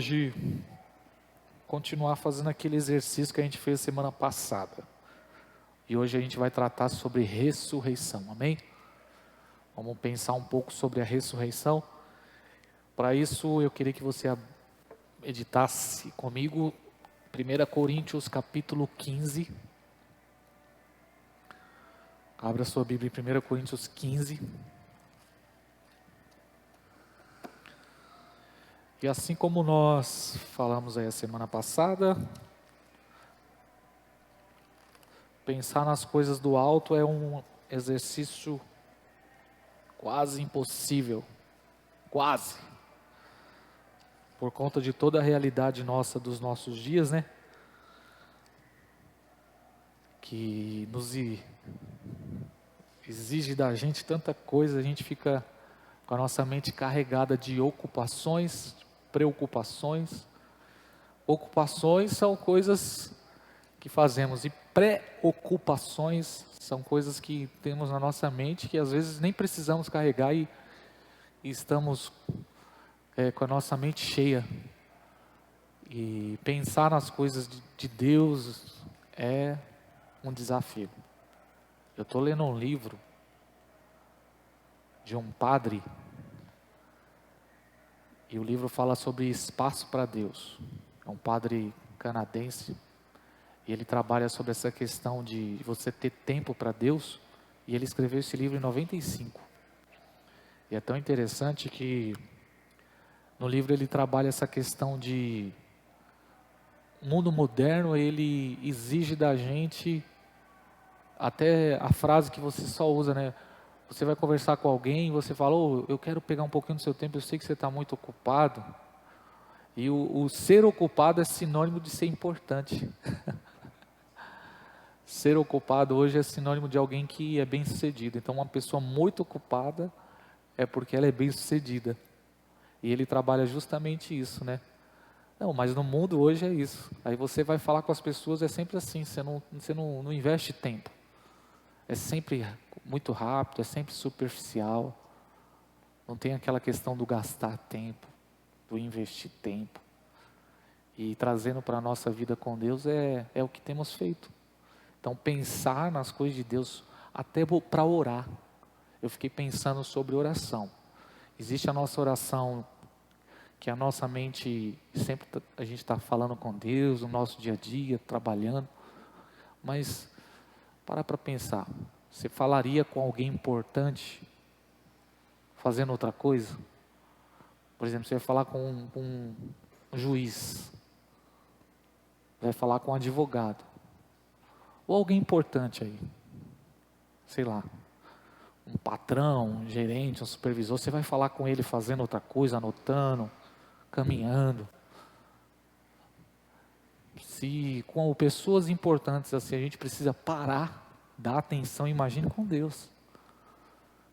hoje continuar fazendo aquele exercício que a gente fez semana passada. E hoje a gente vai tratar sobre ressurreição, amém? Vamos pensar um pouco sobre a ressurreição. Para isso eu queria que você meditasse comigo 1 Coríntios capítulo 15. Abra sua Bíblia em 1 Coríntios 15. E assim como nós falamos aí a semana passada, pensar nas coisas do alto é um exercício quase impossível, quase, por conta de toda a realidade nossa dos nossos dias, né? Que nos exige da gente tanta coisa, a gente fica com a nossa mente carregada de ocupações, preocupações. Ocupações são coisas que fazemos e preocupações são coisas que temos na nossa mente que às vezes nem precisamos carregar e estamos com a nossa mente cheia. E pensar nas coisas de Deus é um desafio. Eu estou lendo um livro de um padre e o livro fala sobre espaço para Deus. É um padre canadense e ele trabalha sobre essa questão de você ter tempo para Deus, e ele escreveu esse livro em 95. E é tão interessante que no livro ele trabalha essa questão de o mundo moderno, ele exige da gente até a frase que você só usa, né? Você vai conversar com alguém, você fala, eu quero pegar um pouquinho do seu tempo, eu sei que você está muito ocupado. E o ser ocupado é sinônimo de ser importante. Ser ocupado hoje é sinônimo de alguém que é bem sucedido. Então uma pessoa muito ocupada é porque ela é bem sucedida. E ele trabalha justamente isso, né? Não, mas no mundo hoje é isso. Aí você vai falar com as pessoas, é sempre assim, você não investe tempo. É sempre muito rápido, é sempre superficial. Não tem aquela questão do gastar tempo, do investir tempo. E trazendo para a nossa vida com Deus é o que temos feito. Então pensar nas coisas de Deus, até para orar. Eu fiquei pensando sobre oração. Existe a nossa oração, que a nossa mente, sempre a gente está falando com Deus, no nosso dia a dia, trabalhando. Mas para pensar, você falaria com alguém importante, fazendo outra coisa? Por exemplo, você vai falar com um juiz, vai falar com um advogado, ou alguém importante aí, sei lá, um patrão, um gerente, um supervisor, você vai falar com ele fazendo outra coisa, anotando, caminhando. Se com pessoas importantes assim, a gente precisa parar, dar atenção, imagine com Deus.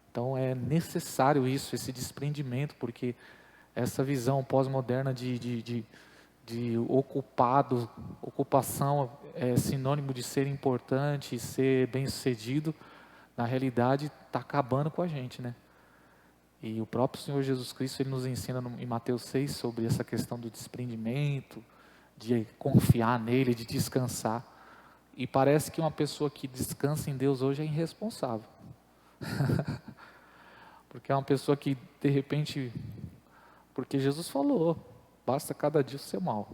Então é necessário isso, esse desprendimento, porque essa visão pós-moderna de ocupação é sinônimo de ser importante, ser bem-sucedido, na realidade está acabando com a gente, né? E o próprio Senhor Jesus Cristo, Ele nos ensina em Mateus 6 sobre essa questão do desprendimento, de confiar nele, de descansar. E parece que uma pessoa que descansa em Deus hoje é irresponsável. Porque é uma pessoa que de repente, porque Jesus falou, basta cada dia o seu mal.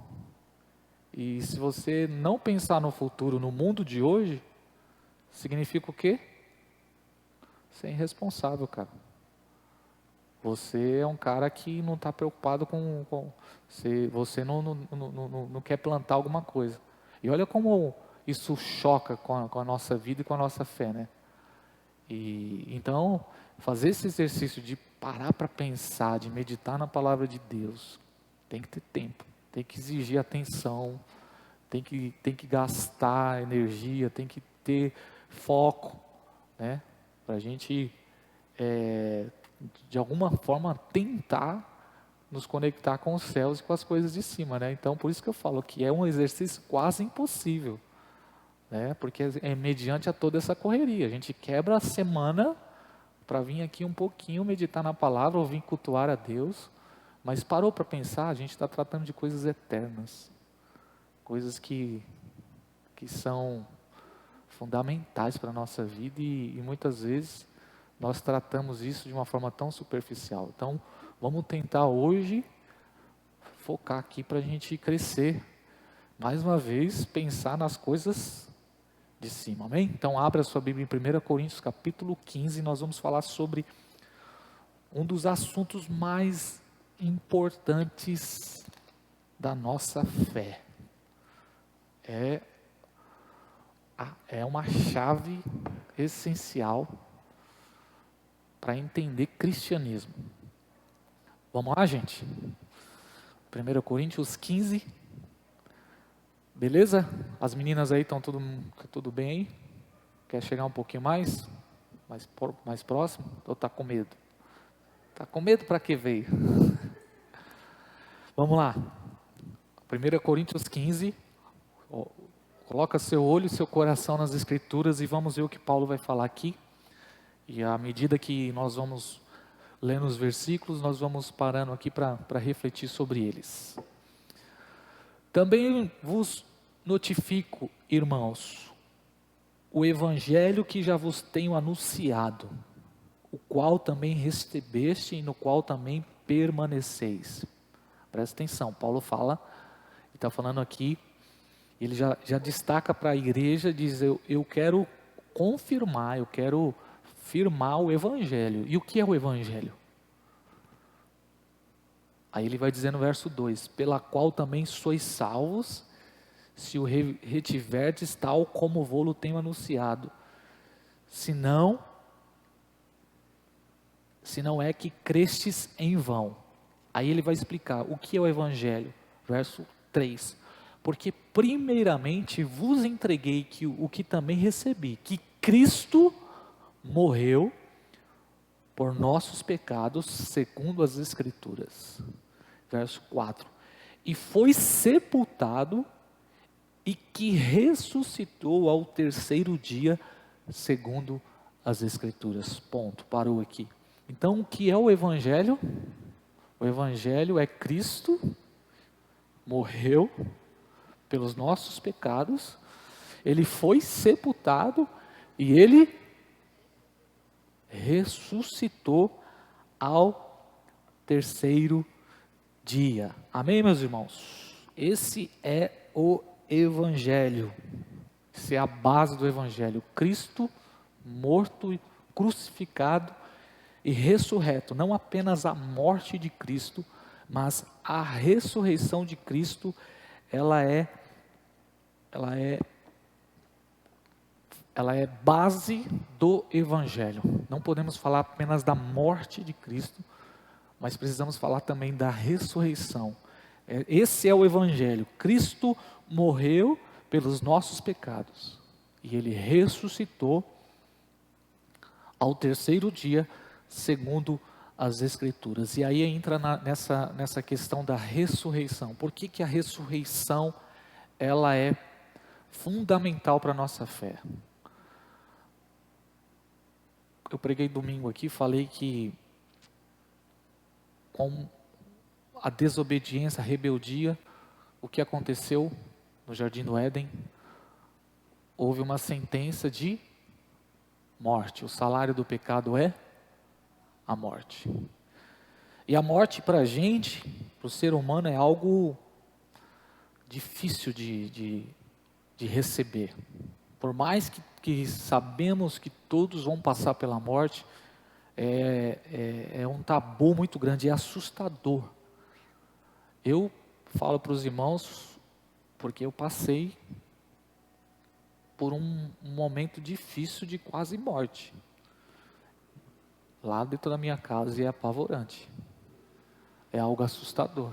E se você não pensar no futuro, no mundo de hoje, significa o quê? Você é irresponsável, cara. Você é um cara que não está preocupado com você não quer plantar alguma coisa. E olha como isso choca com a nossa vida e com a nossa fé, né? E então, fazer esse exercício de parar para pensar, de meditar na palavra de Deus, tem que ter tempo, tem que exigir atenção, tem que gastar energia, tem que ter foco, né? Para a gente, de alguma forma, tentar nos conectar com os céus e com as coisas de cima, né? Então, por isso que eu falo que é um exercício quase impossível, né? Porque é mediante a toda essa correria. A gente quebra a semana para vir aqui um pouquinho meditar na palavra, ou vir cultuar a Deus, Mas parou para pensar, a gente está tratando de coisas eternas, coisas que são fundamentais para a nossa vida e muitas vezes nós tratamos isso de uma forma tão superficial. Então, vamos tentar hoje focar aqui para a gente crescer, mais uma vez, pensar nas coisas de cima, amém? Então, abra a sua Bíblia em 1 Coríntios capítulo 15, nós vamos falar sobre um dos assuntos mais importantes da nossa fé. É uma chave essencial para entender cristianismo. Vamos lá, gente? 1 Coríntios 15. Beleza? As meninas aí estão tudo bem aí? Quer chegar um pouquinho mais próximo? Ou está com medo? Está com medo para que veio? Vamos lá. 1 Coríntios 15. Coloca seu olho e seu coração nas Escrituras e vamos ver o que Paulo vai falar aqui. E à medida que nós vamos lendo os versículos, nós vamos parando aqui para refletir sobre eles. Também vos notifico, irmãos, o evangelho que já vos tenho anunciado, o qual também recebeste e no qual também permaneceis. Presta atenção, Paulo fala, ele está falando aqui, ele já destaca para a igreja, diz, eu quero confirmar, eu quero firmar o evangelho. E o que é o evangelho? Aí ele vai dizer no verso 2, pela qual também sois salvos, se o retiverdes tal como vou-lo tenho anunciado, se não é que crestes em vão. Aí ele vai explicar o que é o evangelho, verso 3, porque primeiramente vos entreguei o que também recebi, que Cristo morreu por nossos pecados, segundo as Escrituras. Verso 4. E foi sepultado e que ressuscitou ao terceiro dia, segundo as Escrituras. Ponto. Parou aqui. Então, o que é o Evangelho? O Evangelho é Cristo morreu pelos nossos pecados, Ele foi sepultado e Ele ressuscitou ao terceiro dia. Amém, meus irmãos? Esse é o Evangelho. Essa é a base do Evangelho. Cristo morto, crucificado e ressurreto. Não apenas a morte de Cristo, mas a ressurreição de Cristo, ela é base do Evangelho. Não podemos falar apenas da morte de Cristo, mas precisamos falar também da ressurreição. Esse é o Evangelho. Cristo morreu pelos nossos pecados e Ele ressuscitou ao terceiro dia, segundo as Escrituras. E aí entra nessa questão da ressurreição. Por que a ressurreição ela é fundamental para a nossa fé? Eu preguei domingo aqui, falei que com a desobediência, a rebeldia, o que aconteceu no Jardim do Éden? Houve uma sentença de morte. O salário do pecado é a morte. E a morte para a gente, para o ser humano, é algo difícil de receber. Por mais que sabemos que todos vão passar pela morte, é um tabu muito grande, é assustador. Eu falo para os irmãos, porque eu passei por um momento difícil de quase morte, lá dentro da minha casa, e é apavorante, é algo assustador.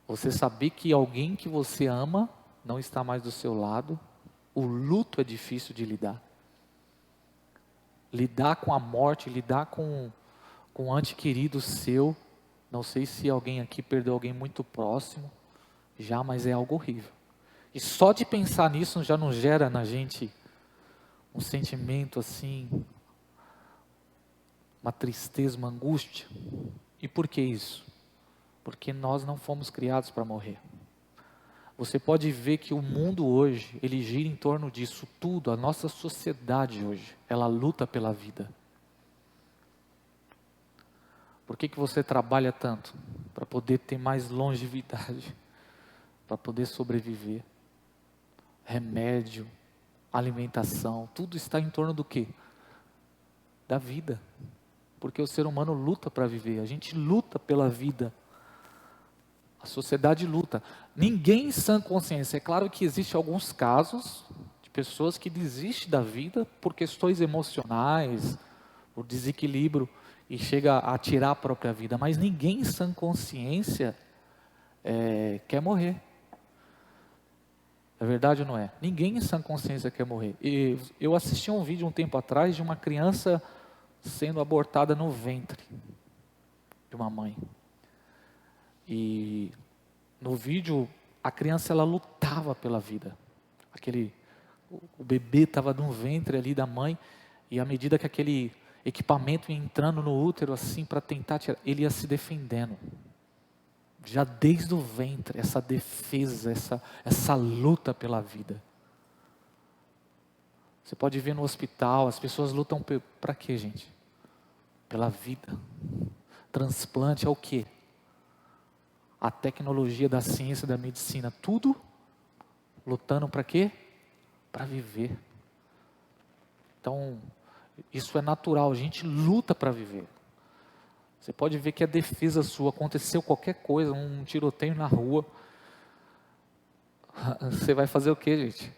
Você saber que alguém que você ama não está mais do seu lado, o luto é difícil de lidar. Lidar com a morte, lidar com um ente querido seu, não sei se alguém aqui perdeu alguém muito próximo, já, mas é algo horrível. E só de pensar nisso já não gera na gente um sentimento assim, uma tristeza, uma angústia. E por que isso? Porque nós não fomos criados para morrer. Você pode ver que o mundo hoje, ele gira em torno disso tudo. A nossa sociedade hoje, ela luta pela vida. Por que você trabalha tanto? Para poder ter mais longevidade, para poder sobreviver. Remédio, alimentação, tudo está em torno do quê? Da vida. Porque o ser humano luta para viver, a gente luta pela vida. A sociedade luta. Ninguém em sã consciência. É claro que existem alguns casos de pessoas que desistem da vida por questões emocionais, por desequilíbrio e chega a tirar a própria vida. Mas ninguém em sã consciência quer morrer. É verdade ou não é? Ninguém em sã consciência quer morrer. E eu assisti um vídeo um tempo atrás de uma criança sendo abortada no ventre de uma mãe. E no vídeo, a criança ela lutava pela vida. O bebê estava no ventre ali da mãe, e à medida que aquele equipamento ia entrando no útero assim para tentar tirar, ele ia se defendendo. Já desde o ventre, essa defesa, essa luta pela vida. Você pode ver no hospital, as pessoas lutam para quê, gente? Pela vida. Transplante é o quê? A tecnologia da ciência, da medicina, tudo lutando para quê? Para viver. Então, isso é natural, a gente luta para viver. Você pode ver que a defesa sua, aconteceu qualquer coisa, um tiroteio na rua, você vai fazer o quê, gente?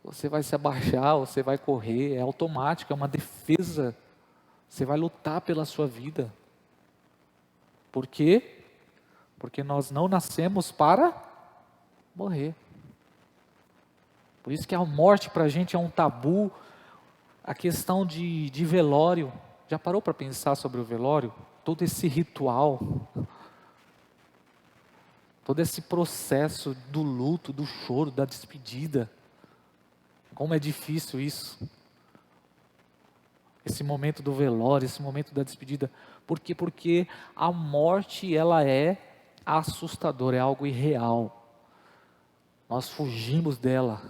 Você vai se abaixar, você vai correr, é automático, é uma defesa. Você vai lutar pela sua vida. Por quê? Porque nós não nascemos para morrer. Por isso que a morte para a gente é um tabu. A questão de velório. Já parou para pensar sobre o velório? Todo esse ritual. Todo esse processo do luto, do choro, da despedida. Como é difícil isso. Esse momento do velório, esse momento da despedida. Por quê? Porque a morte, ela é assustadora, é algo irreal. Nós fugimos dela.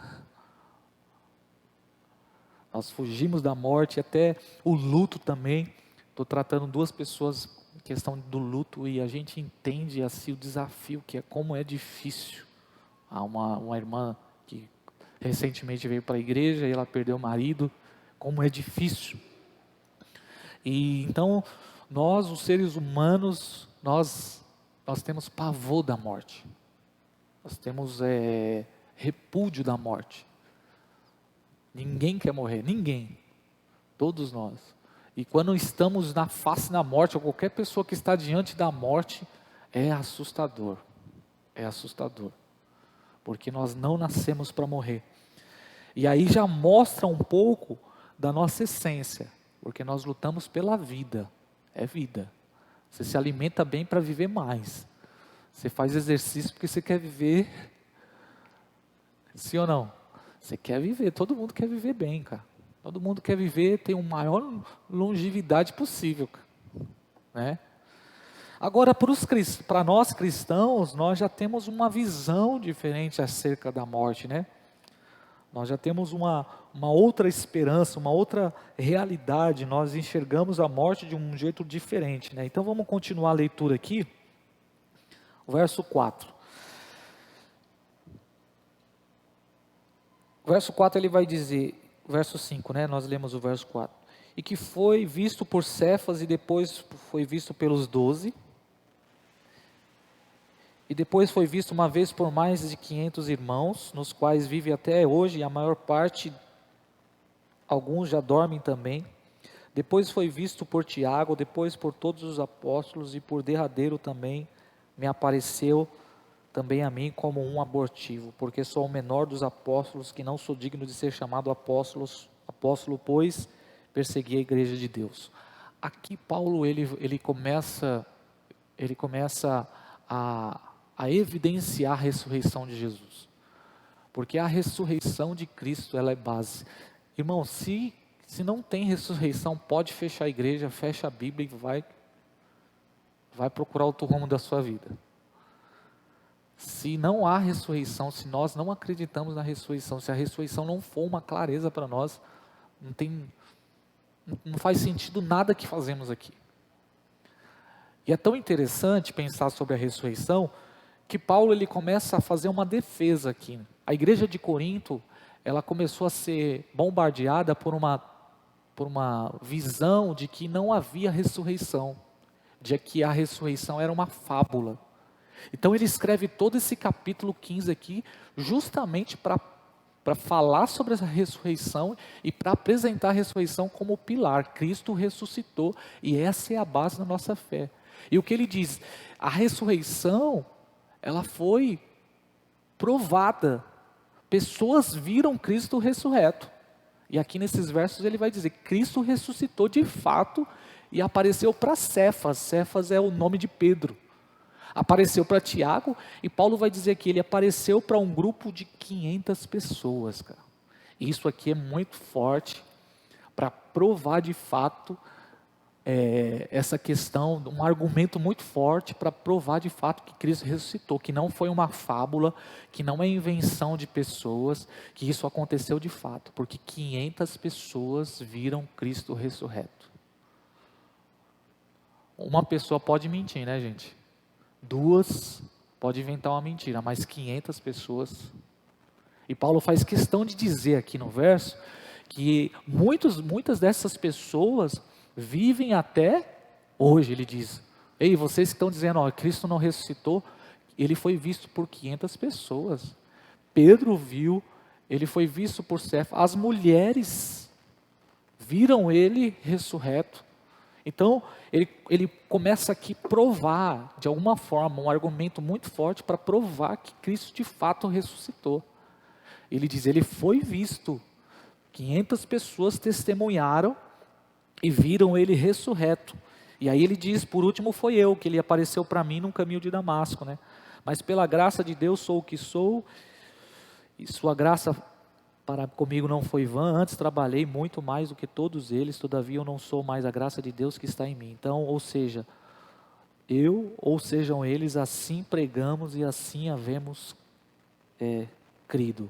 Nós fugimos da morte, até o luto também. Estou tratando duas pessoas em questão do luto e a gente entende assim o desafio que é, como é difícil. Há uma irmã que recentemente veio para a igreja e ela perdeu o marido, como é difícil. E então, nós, os seres humanos, nós temos pavor da morte. Nós temos repúdio da morte. Ninguém quer morrer, ninguém. Todos nós. E quando estamos na face da morte, ou qualquer pessoa que está diante da morte, é assustador. É assustador. Porque nós não nascemos para morrer. E aí já mostra um pouco da nossa essência. Porque nós lutamos pela vida. É vida. Você se alimenta bem para viver mais. Você faz exercício porque você quer viver. Sim ou não? Você quer viver, todo mundo quer viver bem, cara. Todo mundo quer viver, ter a maior longevidade possível, cara. Né? Agora, para nós cristãos, nós já temos uma visão diferente acerca da morte, né? Nós já temos uma outra esperança, uma outra realidade, nós enxergamos a morte de um jeito diferente, né? Então vamos continuar a leitura aqui, o verso 4. O verso 4 ele vai dizer, o verso 5, né? Nós lemos o verso 4. E que foi visto por Cefas e depois foi visto pelos 12. E depois foi visto uma vez por mais de 500 irmãos, nos quais vive até hoje, e a maior parte, alguns já dormem também. Depois foi visto por Tiago, depois por todos os apóstolos, e por derradeiro também me apareceu também a mim como um abortivo, porque sou o menor dos apóstolos, que não sou digno de ser chamado apóstolo, pois persegui a igreja de Deus. Aqui Paulo ele começa a evidenciar a ressurreição de Jesus, porque a ressurreição de Cristo ela é base. Irmão, se Se não tem ressurreição, pode fechar a igreja, fecha a Bíblia e vai procurar outro rumo da sua vida. Se não há ressurreição, se nós não acreditamos na ressurreição, se a ressurreição não for uma clareza para nós, não faz sentido nada que fazemos aqui. E é tão interessante pensar sobre a ressurreição, que Paulo ele começa a fazer uma defesa aqui. A igreja de Corinto, ela começou a ser bombardeada por uma visão de que não havia ressurreição, de que a ressurreição era uma fábula. Então ele escreve todo esse capítulo 15 aqui, justamente para falar sobre essa ressurreição e para apresentar a ressurreição como pilar. Cristo ressuscitou e essa é a base da nossa fé. E o que ele diz? A ressurreição, ela foi provada. Pessoas viram Cristo ressurreto. E aqui nesses versos ele vai dizer, Cristo ressuscitou de fato e apareceu para Cefas. Cefas é o nome de Pedro. Apareceu para Tiago e Paulo vai dizer que ele apareceu para um grupo de 500 pessoas, cara. E isso aqui é muito forte para provar de fato essa questão, um argumento muito forte para provar de fato que Cristo ressuscitou, que não foi uma fábula, que não é invenção de pessoas, que isso aconteceu de fato, porque 500 pessoas viram Cristo ressurreto. Uma pessoa pode mentir, né, gente? 2 pode inventar uma mentira, mas 500 pessoas. E Paulo faz questão de dizer aqui no verso que muitas dessas pessoas vivem até hoje. Ele diz, ei, vocês que estão dizendo, Cristo não ressuscitou, ele foi visto por 500 pessoas. Pedro viu, ele foi visto por Cefas, as mulheres viram ele ressurreto. Então, ele começa aqui a provar, de alguma forma, um argumento muito forte para provar que Cristo de fato ressuscitou. Ele diz, ele foi visto, 500 pessoas testemunharam e viram ele ressurreto. E aí ele diz, por último foi eu, que ele apareceu para mim no caminho de Damasco, né? Mas pela graça de Deus sou o que sou, e sua graça para comigo não foi vã, antes trabalhei muito mais do que todos eles, todavia eu não sou mais a graça de Deus que está em mim. Então, ou seja, eu, ou sejam eles, assim pregamos e assim havemos crido.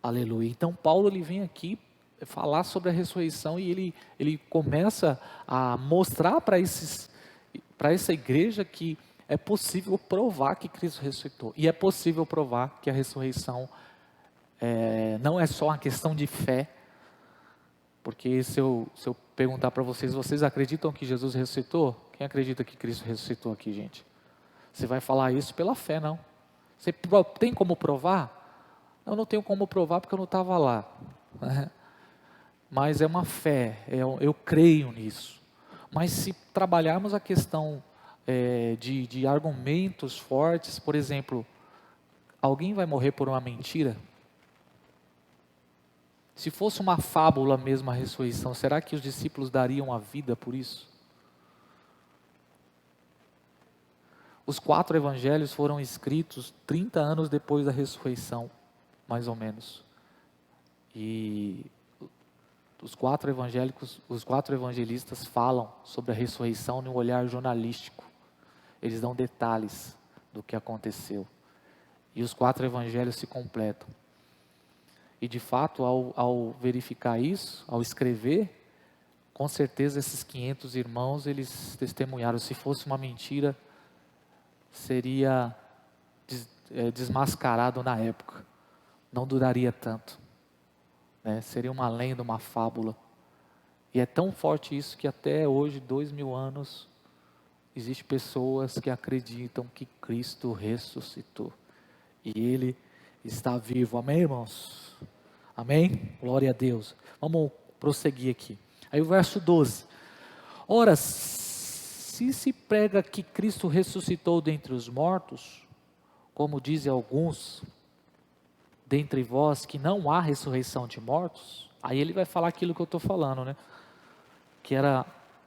Aleluia. Então Paulo ele vem aqui falar sobre a ressurreição e ele começa a mostrar para essa igreja que é possível provar que Cristo ressuscitou. E é possível provar que a ressurreição não é só uma questão de fé, porque se eu perguntar para vocês acreditam que Jesus ressuscitou? Quem acredita que Cristo ressuscitou aqui, gente? Você vai falar isso pela fé, não? Você tem como provar? Eu não tenho como provar porque eu não estava lá. Mas é uma fé, eu creio nisso. Mas se trabalharmos a questão de argumentos fortes, por exemplo, alguém vai morrer por uma mentira? Se fosse uma fábula mesmo a ressurreição, será que os discípulos dariam a vida por isso? Os 4 evangelhos foram escritos 30 anos depois da ressurreição, mais ou menos. E os 4 evangelistas falam sobre a ressurreição num olhar jornalístico. Eles dão detalhes do que aconteceu. E os 4 evangelhos se completam. E de fato, ao verificar isso, ao escrever, com certeza esses 500 irmãos, eles testemunharam. Se fosse uma mentira, seria desmascarado na época. Não duraria tanto. Seria uma lenda, uma fábula. E é tão forte isso que até hoje, 2000 anos, existem pessoas que acreditam que Cristo ressuscitou. E Ele está vivo. Amém, irmãos? Amém? Glória a Deus. Vamos prosseguir aqui. Aí o verso 12. Ora, se prega que Cristo ressuscitou dentre os mortos, como dizem alguns dentre vós que não há ressurreição de mortos, aí ele vai falar aquilo que eu estou falando, né? Que era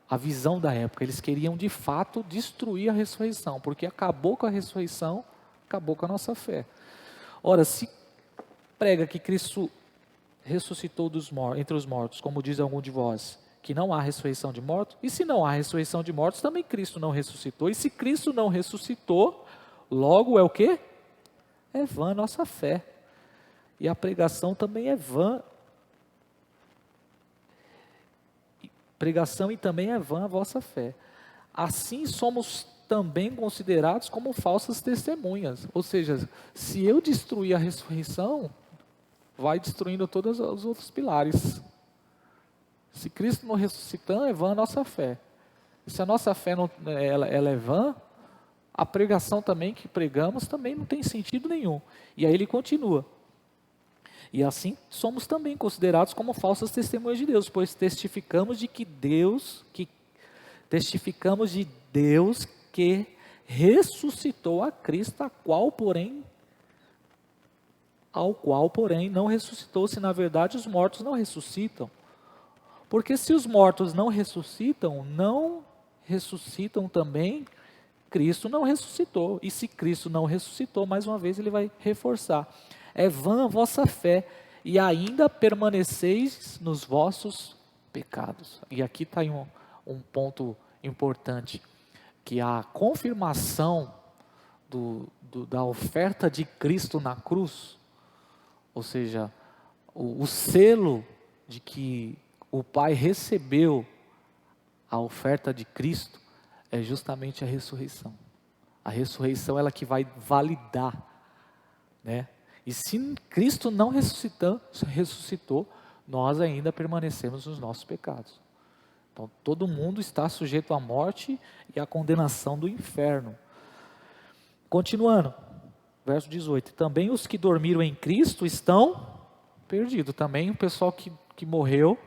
a visão da época. Eles queriam de fato destruir a ressurreição, porque acabou com a ressurreição, acabou com a nossa fé. Ora, se prega que Cristo ressuscitou entre os mortos, como diz algum de vós, que não há ressurreição de mortos? E se não há ressurreição de mortos, também Cristo não ressuscitou. E se Cristo não ressuscitou, logo é o quê? É vã a nossa fé. E a pregação também é vã. Pregação e também é vã a vossa fé. Assim somos também considerados como falsas testemunhas. Ou seja, se eu destruir a ressurreição, vai destruindo todos os outros pilares. Se Cristo não ressuscitar, é vã a nossa fé. E se a nossa fé não, ela é vã, a pregação também que pregamos também não tem sentido nenhum. E aí ele continua. E assim somos também considerados como falsas testemunhas de Deus, pois testificamos de Deus que ressuscitou a Cristo, ao qual, porém, não ressuscitou, se na verdade os mortos não ressuscitam. Porque se os mortos não ressuscitam também, Cristo não ressuscitou. E se Cristo não ressuscitou, mais uma vez ele vai reforçar. É vã a vossa fé, e ainda permaneceis nos vossos pecados. E aqui está um ponto importante, que a confirmação da oferta de Cristo na cruz, ou seja, o selo de que o Pai recebeu a oferta de Cristo, é justamente a ressurreição. A ressurreição ela que vai validar, né? E se Cristo não ressuscitou, nós ainda permanecemos nos nossos pecados. Então todo mundo está sujeito à morte e à condenação do inferno. Continuando, verso 18. Também os que dormiram em Cristo estão perdidos. Também o pessoal que morreu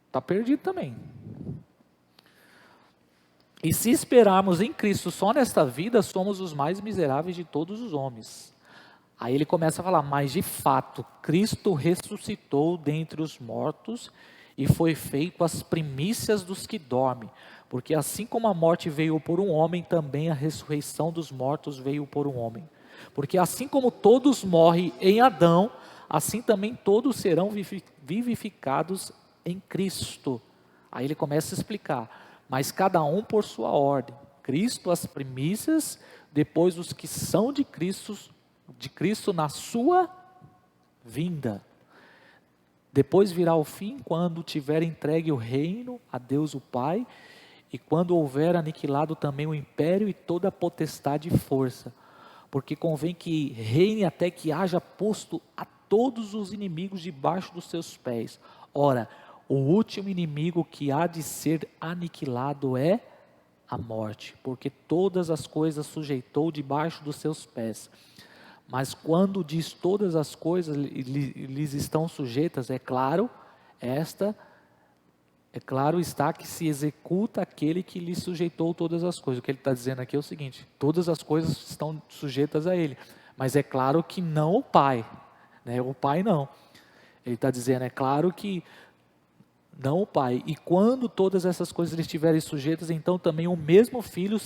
está perdido também. E se esperarmos em Cristo só nesta vida, somos os mais miseráveis de todos os homens. Aí ele começa a falar, mas de fato, Cristo ressuscitou dentre os mortos e foi feito as primícias dos que dormem. Porque assim como a morte veio por um homem, também a ressurreição dos mortos veio por um homem. Porque assim como todos morrem em Adão, assim também todos serão vivificados em Cristo. Aí ele começa a explicar, mas cada um por sua ordem. Cristo as primícias, depois os que são de Cristo na sua vinda. Depois virá o fim, quando tiver entregue o reino a Deus o Pai, e quando houver aniquilado também o império e toda a potestade e força. Porque convém que reine até que haja posto a todos os inimigos debaixo dos seus pés. Ora, o último inimigo que há de ser aniquilado é a morte, porque todas as coisas sujeitou debaixo dos seus pés. Mas quando diz todas as coisas lhes estão sujeitas, é claro está que se executa aquele que lhe sujeitou todas as coisas. O que ele está dizendo aqui é o seguinte, todas as coisas estão sujeitas a ele, mas é claro que não o Pai, né? O Pai não. Ele está dizendo, é claro que não o Pai. E quando todas essas coisas lhe estiverem sujeitas, então também o mesmo Filho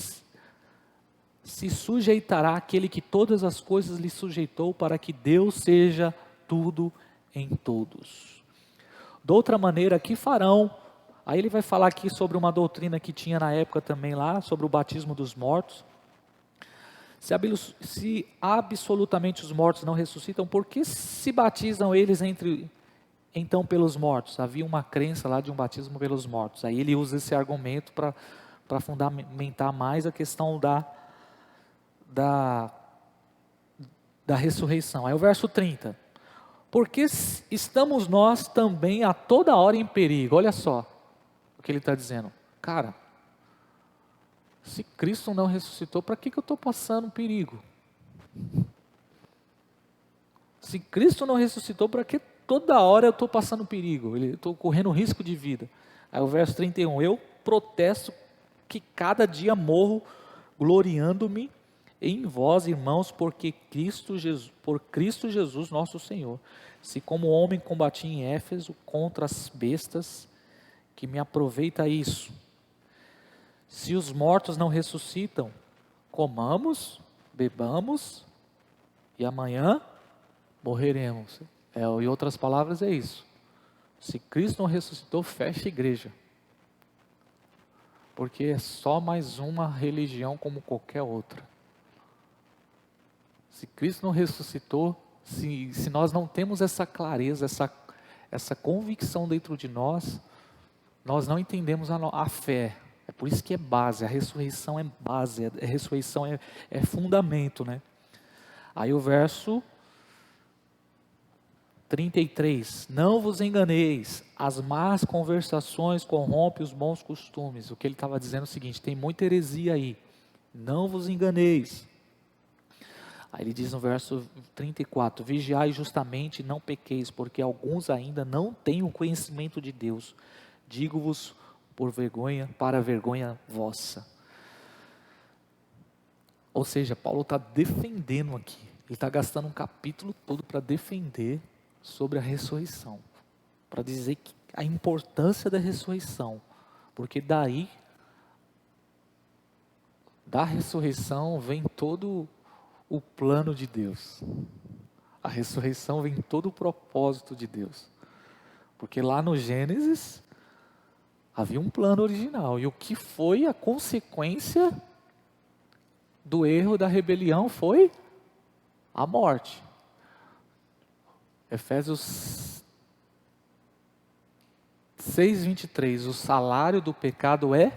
se sujeitará àquele que todas as coisas lhe sujeitou, para que Deus seja tudo em todos. De outra maneira, que farão? Aí ele vai falar aqui sobre uma doutrina que tinha na época também lá, sobre o batismo dos mortos. Se absolutamente os mortos não ressuscitam, por que se batizam eles então pelos mortos? Havia uma crença lá de um batismo pelos mortos. Aí ele usa esse argumento para fundamentar mais a questão da ressurreição. Aí o verso 30. Porque estamos nós também a toda hora em perigo. Olha só o que ele está dizendo. Cara, se Cristo não ressuscitou, para que eu estou passando perigo? Se Cristo não ressuscitou, para que toda hora eu estou passando perigo? Eu estou correndo risco de vida. Aí o verso 31. Eu protesto que cada dia morro gloriando-me em vós, irmãos, por Cristo Jesus nosso Senhor. Se como homem combati em Éfeso contra as bestas, que me aproveita isso. Se os mortos não ressuscitam, comamos, bebamos, e amanhã morreremos. Em outras palavras, é isso. Se Cristo não ressuscitou, fecha a igreja. Porque é só mais uma religião como qualquer outra. Se Cristo não ressuscitou, se nós não temos essa clareza, essa convicção dentro de nós, nós não entendemos a fé. É por isso que é base, a ressurreição é base, a ressurreição é fundamento, né? Aí o verso 33, não vos enganeis, as más conversações corrompem os bons costumes. O que ele estava dizendo é o seguinte, tem muita heresia aí, não vos enganeis. Aí ele diz no verso 34, vigiai justamente e não pequeis, porque alguns ainda não têm o conhecimento de Deus. Digo-vos por vergonha, para a vergonha vossa. Ou seja, Paulo está defendendo aqui, ele está gastando um capítulo todo para defender sobre a ressurreição, para dizer que a importância da ressurreição, porque daí, da ressurreição vem todo o plano de Deus, a ressurreição vem todo o propósito de Deus, porque lá no Gênesis, havia um plano original, e o que foi a consequência do erro, da rebelião, foi a morte. Efésios 6:23, o salário do pecado é,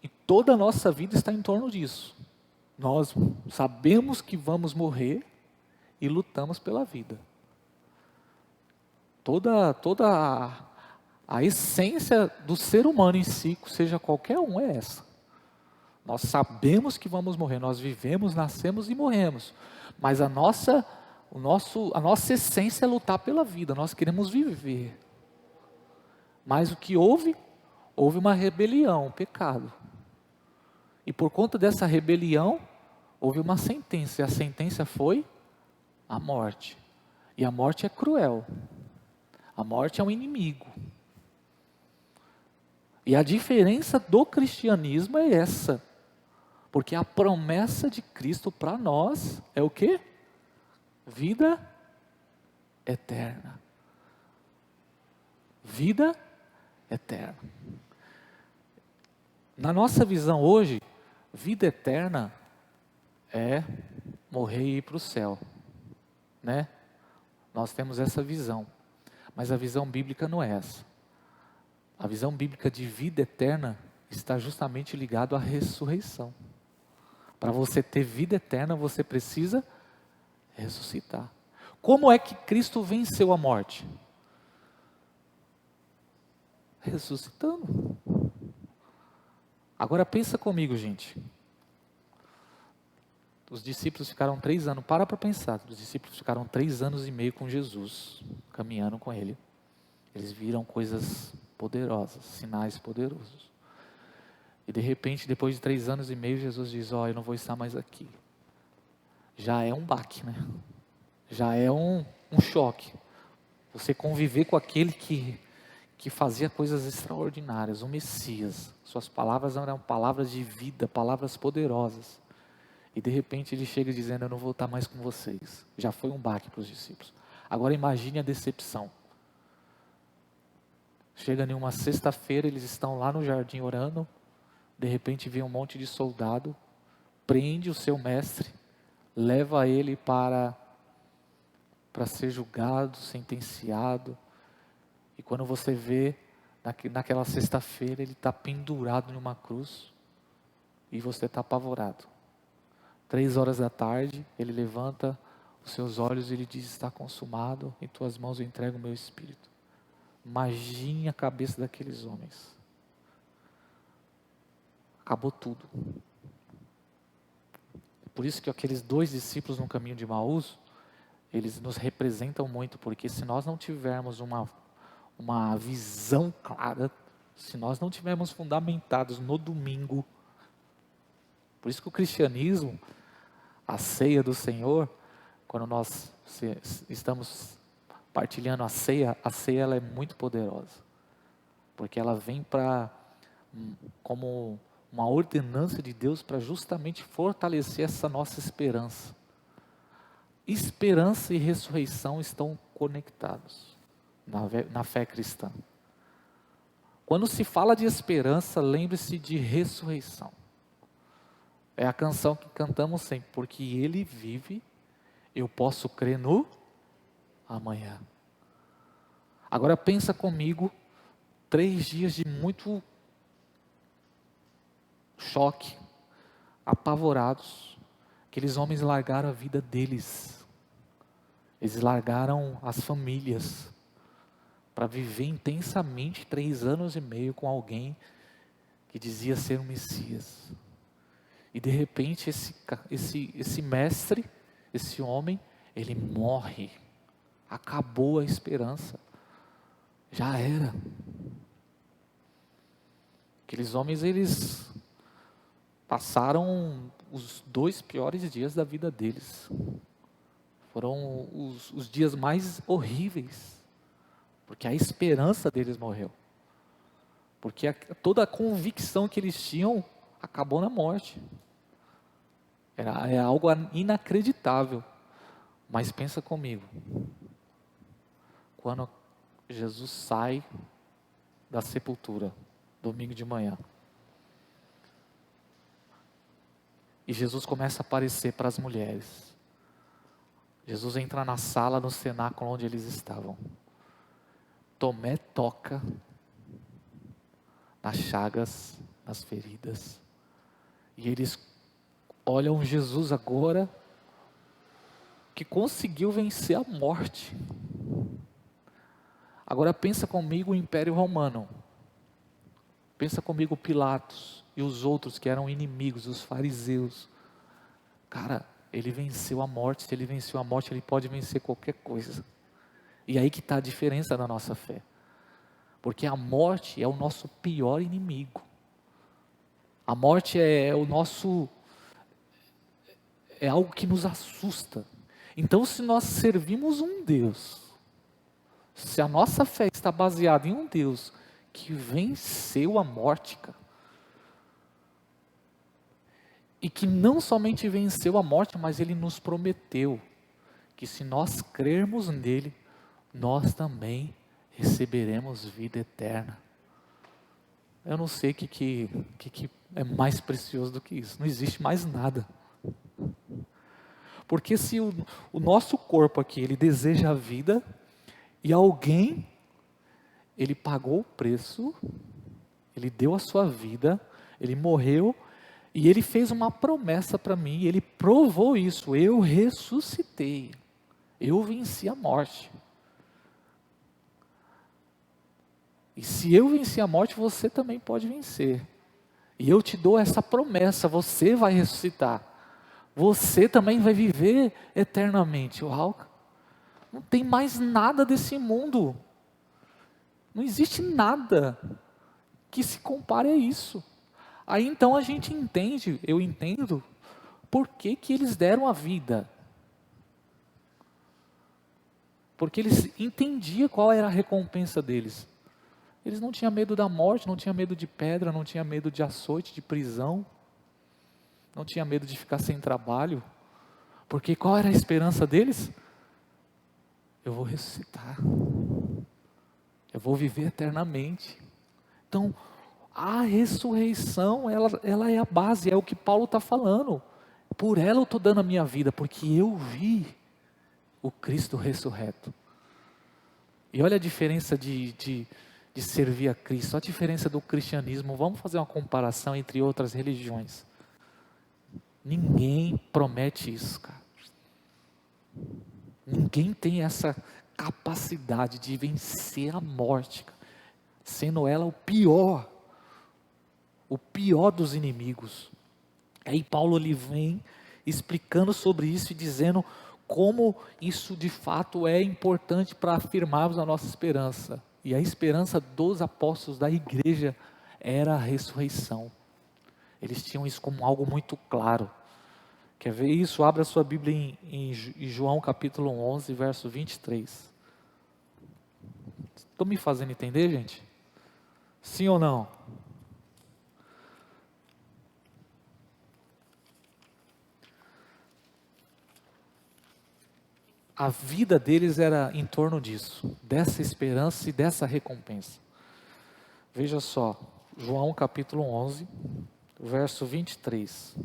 e toda a nossa vida está em torno disso. Nós sabemos que vamos morrer e lutamos pela vida. Toda a essência do ser humano em si, seja qualquer um, é essa. Nós sabemos que vamos morrer, nós vivemos, nascemos e morremos. Mas a nossa essência é lutar pela vida, nós queremos viver. Mas o que houve? Houve uma rebelião, um pecado. E por conta dessa rebelião, houve uma sentença, e a sentença foi a morte. E a morte é cruel. A morte é um inimigo. E a diferença do cristianismo é essa. Porque a promessa de Cristo para nós é o quê? Vida eterna. Vida eterna. Na nossa visão hoje, vida eterna é morrer e ir para o céu, né? Nós temos essa visão, mas a visão bíblica não é essa. A visão bíblica de vida eterna está justamente ligado à ressurreição. Para você ter vida eterna, você precisa ressuscitar. Como é que Cristo venceu a morte? Ressuscitando. Agora pensa comigo, gente. Os discípulos ficaram 3 anos, para pensar, os discípulos ficaram 3 anos e meio com Jesus, caminhando com Ele. Eles viram coisas poderosas, sinais poderosos. E de repente, depois de 3 anos e meio, Jesus diz, eu não vou estar mais aqui. Já é um baque, né? Já é um choque. Você conviver com aquele que fazia coisas extraordinárias, o Messias. Suas palavras eram palavras de vida, palavras poderosas. E de repente ele chega dizendo, eu não vou estar mais com vocês. Já foi um baque para os discípulos. Agora imagine a decepção. Chega em uma sexta-feira, eles estão lá no jardim orando. De repente vem um monte de soldado, prende o seu mestre, leva ele para ser julgado, sentenciado. E quando você vê, naquela sexta-feira, ele está pendurado numa cruz, e você está apavorado. 3 horas da tarde, ele levanta os seus olhos e ele diz, está consumado, em tuas mãos eu entrego o meu espírito. Imagine a cabeça daqueles homens. Acabou tudo. Por isso que aqueles 2 discípulos no caminho de Emaús, eles nos representam muito, porque se nós não tivermos uma visão clara, se nós não tivermos fundamentados no domingo, por isso que o cristianismo, a ceia do Senhor, quando nós estamos partilhando a ceia ela é muito poderosa, porque ela vem como uma ordenança de Deus para justamente fortalecer essa nossa esperança. Esperança e ressurreição estão conectados na fé cristã. Quando se fala de esperança, lembre-se de ressurreição. É a canção que cantamos sempre, porque Ele vive, eu posso crer no amanhã. Agora pensa comigo, 3 dias de muito choque, apavorados, aqueles homens largaram a vida deles, eles largaram as famílias, para viver intensamente 3 anos e meio com alguém que dizia ser o Messias. E de repente esse mestre, esse homem, ele morre. Acabou a esperança. Já era. Aqueles homens, eles passaram os 2 piores dias da vida deles. Foram os dias mais horríveis. Porque a esperança deles morreu. Porque toda a convicção que eles tinham acabou na morte. É algo inacreditável. Mas pensa comigo. Quando Jesus sai da sepultura, domingo de manhã. E Jesus começa a aparecer para as mulheres. Jesus entra na sala, no cenáculo onde eles estavam. Tomé toca nas chagas, nas feridas. E eles olham Jesus agora, que conseguiu vencer a morte. Agora pensa comigo o Império Romano. Pensa comigo Pilatos e os outros que eram inimigos, os fariseus. Cara, ele venceu a morte. Se ele venceu a morte, ele pode vencer qualquer coisa. E aí que está a diferença da nossa fé. Porque a morte é o nosso pior inimigo. A morte é algo que nos assusta. Então, se nós servimos um Deus, se a nossa fé está baseada em um Deus que venceu a morte, cara, e que não somente venceu a morte, mas Ele nos prometeu que se nós crermos nele, nós também receberemos vida eterna. Eu não sei o que é mais precioso do que isso. Não existe mais nada. Porque se o nosso corpo aqui, ele deseja a vida, e alguém, ele pagou o preço, ele deu a sua vida, ele morreu, e ele fez uma promessa para mim, ele provou isso, eu ressuscitei, eu venci a morte. E se eu venci a morte, você também pode vencer. E eu te dou essa promessa, você vai ressuscitar. Você também vai viver eternamente. Uau! Não tem mais nada desse mundo. Não existe nada que se compare a isso. Aí então a gente entende, eu entendo, por que eles deram a vida. Porque eles entendiam qual era a recompensa deles. Eles não tinham medo da morte, não tinham medo de pedra, não tinham medo de açoite, de prisão. Não tinham medo de ficar sem trabalho. Porque qual era a esperança deles? Eu vou ressuscitar. Eu vou viver eternamente. Então, a ressurreição, ela é a base, é o que Paulo está falando. Por ela eu estou dando a minha vida, porque eu vi o Cristo ressurreto. E olha a diferença de servir a Cristo, a diferença do cristianismo. Vamos fazer uma comparação entre outras religiões. Ninguém promete isso, cara. Ninguém tem essa capacidade de vencer a morte, cara, sendo ela o pior dos inimigos. Aí Paulo ele vem explicando sobre isso e dizendo como isso de fato é importante para afirmarmos a nossa esperança. E a esperança dos apóstolos da igreja era a ressurreição. Eles tinham isso como algo muito claro. Quer ver isso? Abra sua Bíblia em João capítulo 11, verso 23. Estou me fazendo entender, gente? Sim ou não? A vida deles era em torno disso, dessa esperança e dessa recompensa. Veja só, João capítulo 11, verso 23.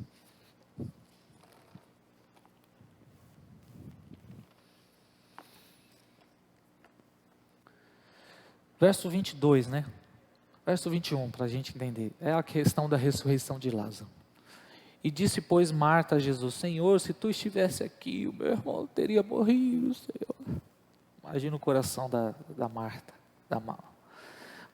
Verso 22, né? Verso 21, para a gente entender. É a questão da ressurreição de Lázaro. E disse, pois, Marta a Jesus, Senhor, se tu estivesse aqui, o meu irmão teria morrido, Senhor. Imagina o coração da Marta,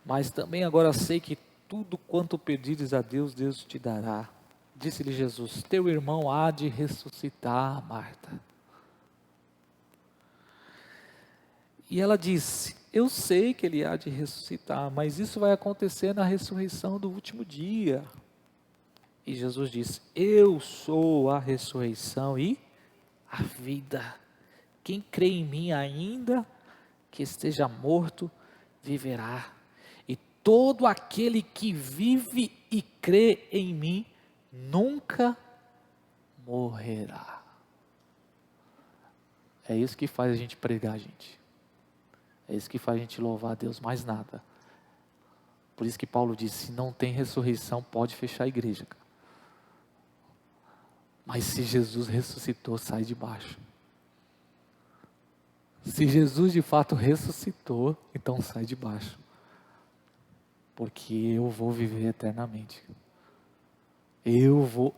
Mas também agora sei que tudo quanto pedires a Deus, Deus te dará. Disse-lhe Jesus, teu irmão há de ressuscitar, Marta. E ela disse, eu sei que ele há de ressuscitar, mas isso vai acontecer na ressurreição do último dia. E Jesus disse, eu sou a ressurreição e a vida. Quem crê em mim ainda que esteja morto, viverá. E todo aquele que vive e crê em mim, nunca morrerá. É isso que faz a gente pregar, gente. É isso que faz a gente louvar a Deus, mais nada. Por isso que Paulo disse, se não tem ressurreição, pode fechar a igreja, cara. Mas se Jesus ressuscitou, sai de baixo. Se Jesus de fato ressuscitou, então sai de baixo. Porque eu vou viver eternamente. Eu vou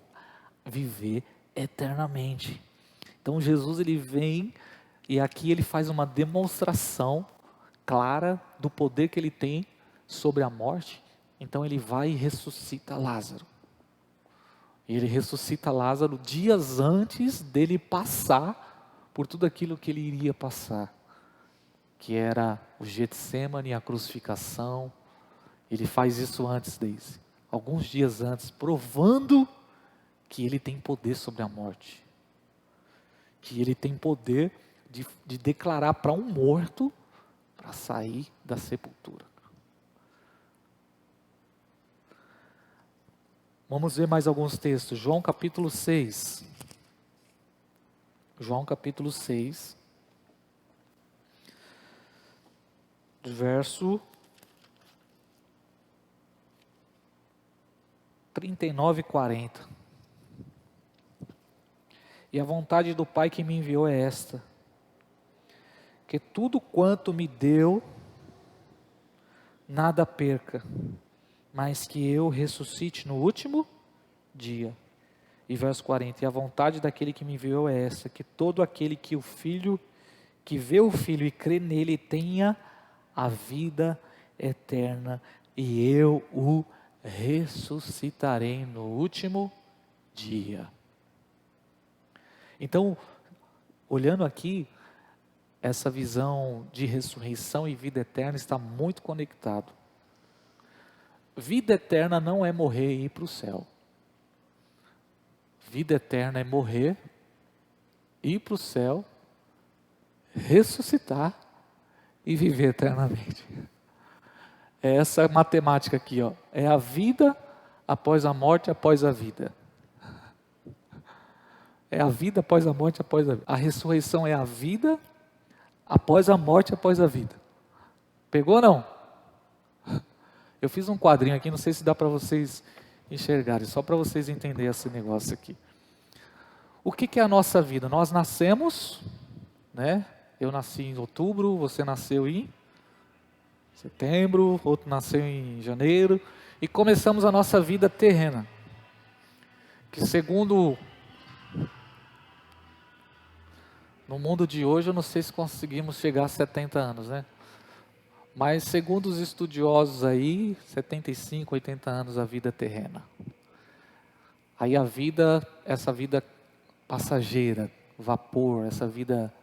viver eternamente. Então Jesus ele vem e aqui ele faz uma demonstração clara do poder que ele tem sobre a morte. Então ele vai e ressuscita Lázaro. E ele ressuscita Lázaro dias antes dele passar por tudo aquilo que ele iria passar, que era o Getsemane, a crucificação. Ele faz isso antes deles, alguns dias antes, provando que ele tem poder sobre a morte, que ele tem poder de declarar para um morto para sair da sepultura. Vamos ver mais alguns textos. João capítulo 6. João capítulo 6. Verso 39 e 40. E a vontade do Pai que me enviou é esta: que tudo quanto me deu, nada perca, mas que eu ressuscite no último dia. E verso 40, e a vontade daquele que me enviou é essa, que todo aquele que vê o Filho e crê nele, tenha a vida eterna, e eu o ressuscitarei no último dia. Então, olhando aqui, essa visão de ressurreição e vida eterna está muito conectado. Vida eterna não é morrer e ir para o céu. Vida eterna é morrer, ir para o céu, ressuscitar e viver eternamente. É essa matemática aqui, ó. É a vida após a morte, após a vida. É a vida após a morte, após a vida. A ressurreição é a vida após a morte, após a vida. Pegou ou não? Eu fiz um quadrinho aqui, não sei se dá para vocês enxergarem, só para vocês entenderem esse negócio aqui. O que é a nossa vida? Nós nascemos, né? Eu nasci em outubro, você nasceu em setembro, outro nasceu em janeiro, e começamos a nossa vida terrena. Que segundo no mundo de hoje, eu não sei se conseguimos chegar a 70 anos, né? Mas segundo os estudiosos aí, 75, 80 anos a vida terrena. Aí a vida, essa vida passageira, vapor, essa vida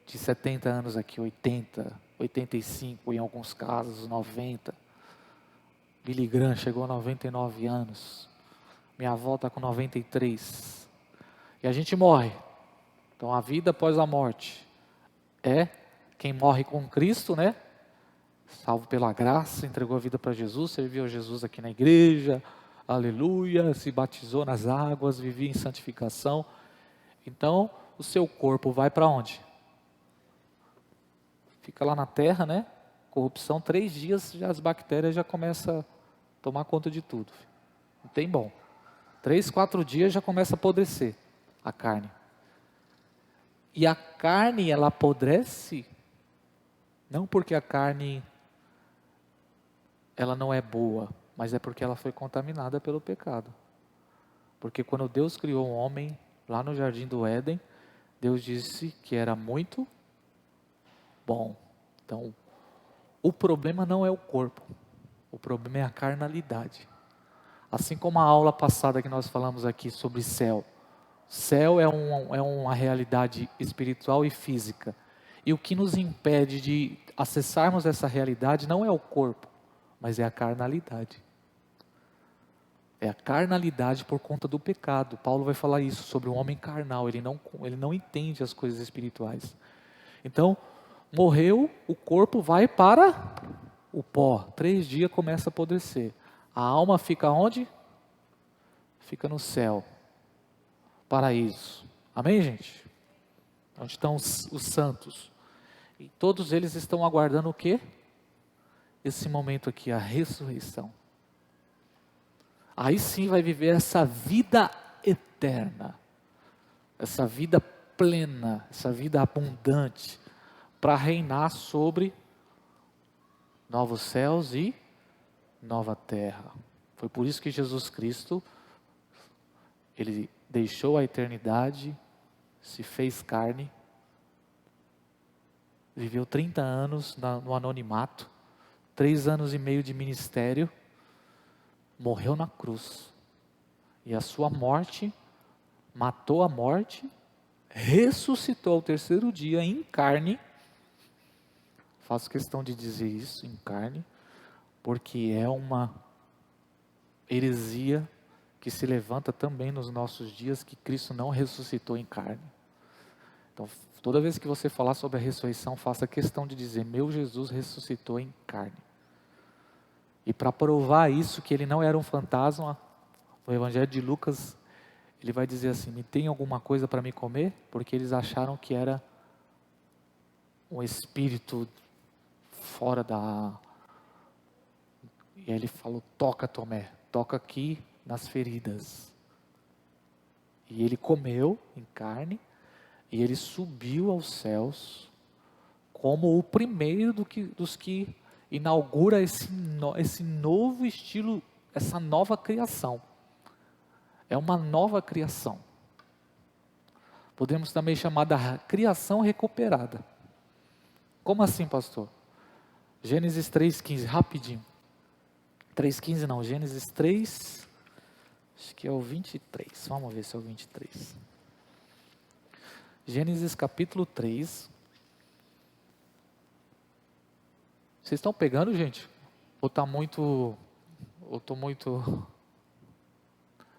de 70 anos aqui, 80, 85 em alguns casos, 90. Billy Graham chegou a 99 anos. Minha avó está com 93. E a gente morre. Então a vida após a morte é quem morre com Cristo, né? Salvo pela graça, entregou a vida para Jesus, serviu a Jesus aqui na igreja, aleluia, se batizou nas águas, vivia em santificação. Então, o seu corpo vai para onde? fica lá na terra, né? Corrupção, 3 dias já as bactérias já começam a tomar conta de tudo. Não tem bom. 3, 4 dias já começa a apodrecer a carne. E a carne, ela apodrece, não porque a carne, ela não é boa, mas é porque ela foi contaminada pelo pecado. Porque quando Deus criou o homem, lá no jardim do Éden, Deus disse que era muito bom. Então, o problema não é o corpo, o problema é a carnalidade. Assim como a aula passada que nós falamos aqui sobre céu. Céu é uma realidade espiritual e física. E o que nos impede de acessarmos essa realidade não é o corpo, mas é a carnalidade. É a carnalidade por conta do pecado. Paulo vai falar isso sobre o homem carnal. Ele não entende as coisas espirituais. Então, morreu, o corpo vai para o pó. 3 dias começa a apodrecer. A alma fica onde? Fica no céu. Paraíso. Amém, gente? Onde estão os santos. E todos eles estão aguardando o quê? Esse momento aqui, a ressurreição. Aí sim vai viver essa vida eterna. Essa vida plena, essa vida abundante, para reinar sobre novos céus e nova terra. Foi por isso que Jesus Cristo, ele deixou a eternidade, se fez carne, viveu 30 anos no anonimato, 3 anos e meio de ministério, morreu na cruz. E a sua morte matou a morte, ressuscitou ao 3º dia em carne. Faço questão de dizer isso, em carne, porque é uma heresia que se levanta também nos nossos dias, que Cristo não ressuscitou em carne. Então, toda vez que você falar sobre a ressurreição, faça questão de dizer, meu Jesus ressuscitou em carne. E para provar isso, que ele não era um fantasma, no Evangelho de Lucas, ele vai dizer assim, me tem alguma coisa para me comer? Porque eles acharam que era um espírito fora da... E aí ele falou, toca Tomé, toca aqui nas feridas. E ele comeu em carne, e ele subiu aos céus, como o primeiro dos que inaugura esse novo estilo, essa nova criação. É uma nova criação. Podemos também chamar da criação recuperada. Como assim, pastor? Gênesis 3,15, rapidinho. 3,15 não, Gênesis 3, acho que é o 23, vamos ver se é o 23. Gênesis capítulo 3. Vocês estão pegando, gente? Ou está muito...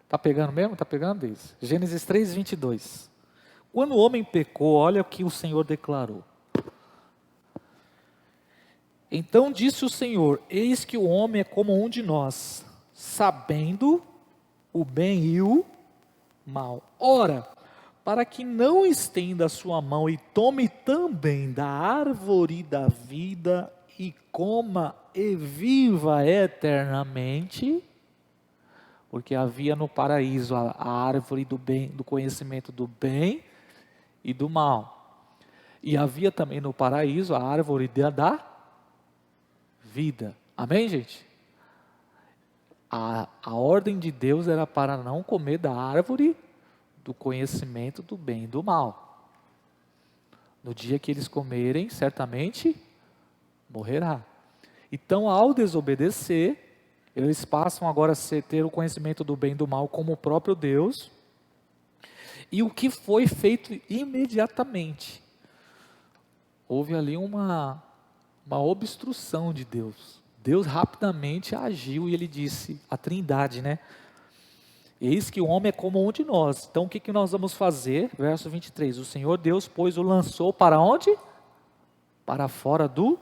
Está pegando mesmo? Está pegando isso? Gênesis 3, 22. Quando o homem pecou, olha o que o Senhor declarou. Então disse o Senhor, eis que o homem é como um de nós, sabendo o bem e o mal. Ora, para que não estenda a sua mão e tome também da árvore da vida e coma e viva eternamente, porque havia no paraíso a árvore do bem, do conhecimento do bem e do mal. E havia também no paraíso a árvore da vida. Amém, gente? A ordem de Deus era para não comer da árvore do conhecimento do bem e do mal. No dia que eles comerem, certamente morrerá. Então, ao desobedecer, eles passam agora a ter o conhecimento do bem e do mal como o próprio Deus. E o que foi feito imediatamente? Houve ali uma obstrução de Deus. Deus rapidamente agiu e ele disse, a Trindade, né? Eis que o homem é como um de nós. Então o que nós vamos fazer? Verso 23, o Senhor Deus, pois, o lançou para onde? Para fora do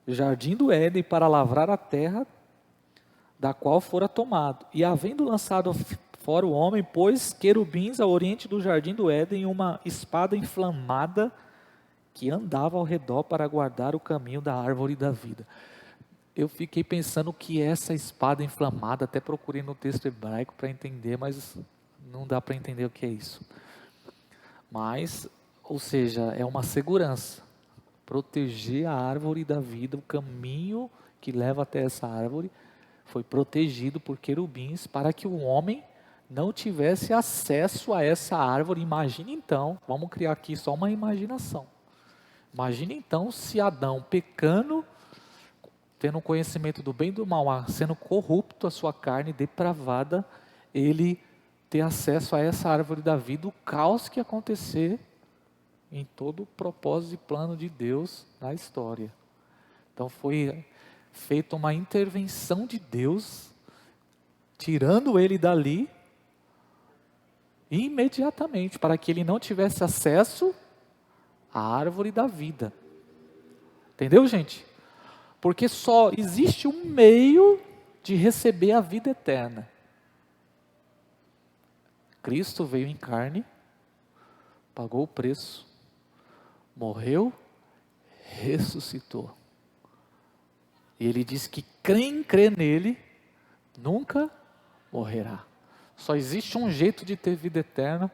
jardim do Éden, para lavrar a terra da qual fora tomado. E havendo lançado fora o homem, pôs querubins ao oriente do jardim do Éden, uma espada inflamada que andava ao redor para guardar o caminho da árvore da vida. Eu fiquei pensando o que é essa espada inflamada, até procurei no texto hebraico para entender, mas não dá para entender o que é isso. Mas, ou seja, é uma segurança, proteger a árvore da vida, o caminho que leva até essa árvore, foi protegido por querubins para que o homem não tivesse acesso a essa árvore. Imagine então, vamos criar aqui só uma imaginação. Imagine então se Adão pecando, tendo conhecimento do bem e do mal, sendo corrupto a sua carne, depravada, ele ter acesso a essa árvore da vida, o caos que ia acontecer em todo o propósito e plano de Deus na história. Então foi feita uma intervenção de Deus, tirando ele dali, imediatamente, para que ele não tivesse acesso à árvore da vida. Entendeu, gente? Porque só existe um meio de receber a vida eterna. Cristo veio em carne, pagou o preço, morreu, ressuscitou. E ele diz que quem crê nele nunca morrerá. Só existe um jeito de ter vida eterna,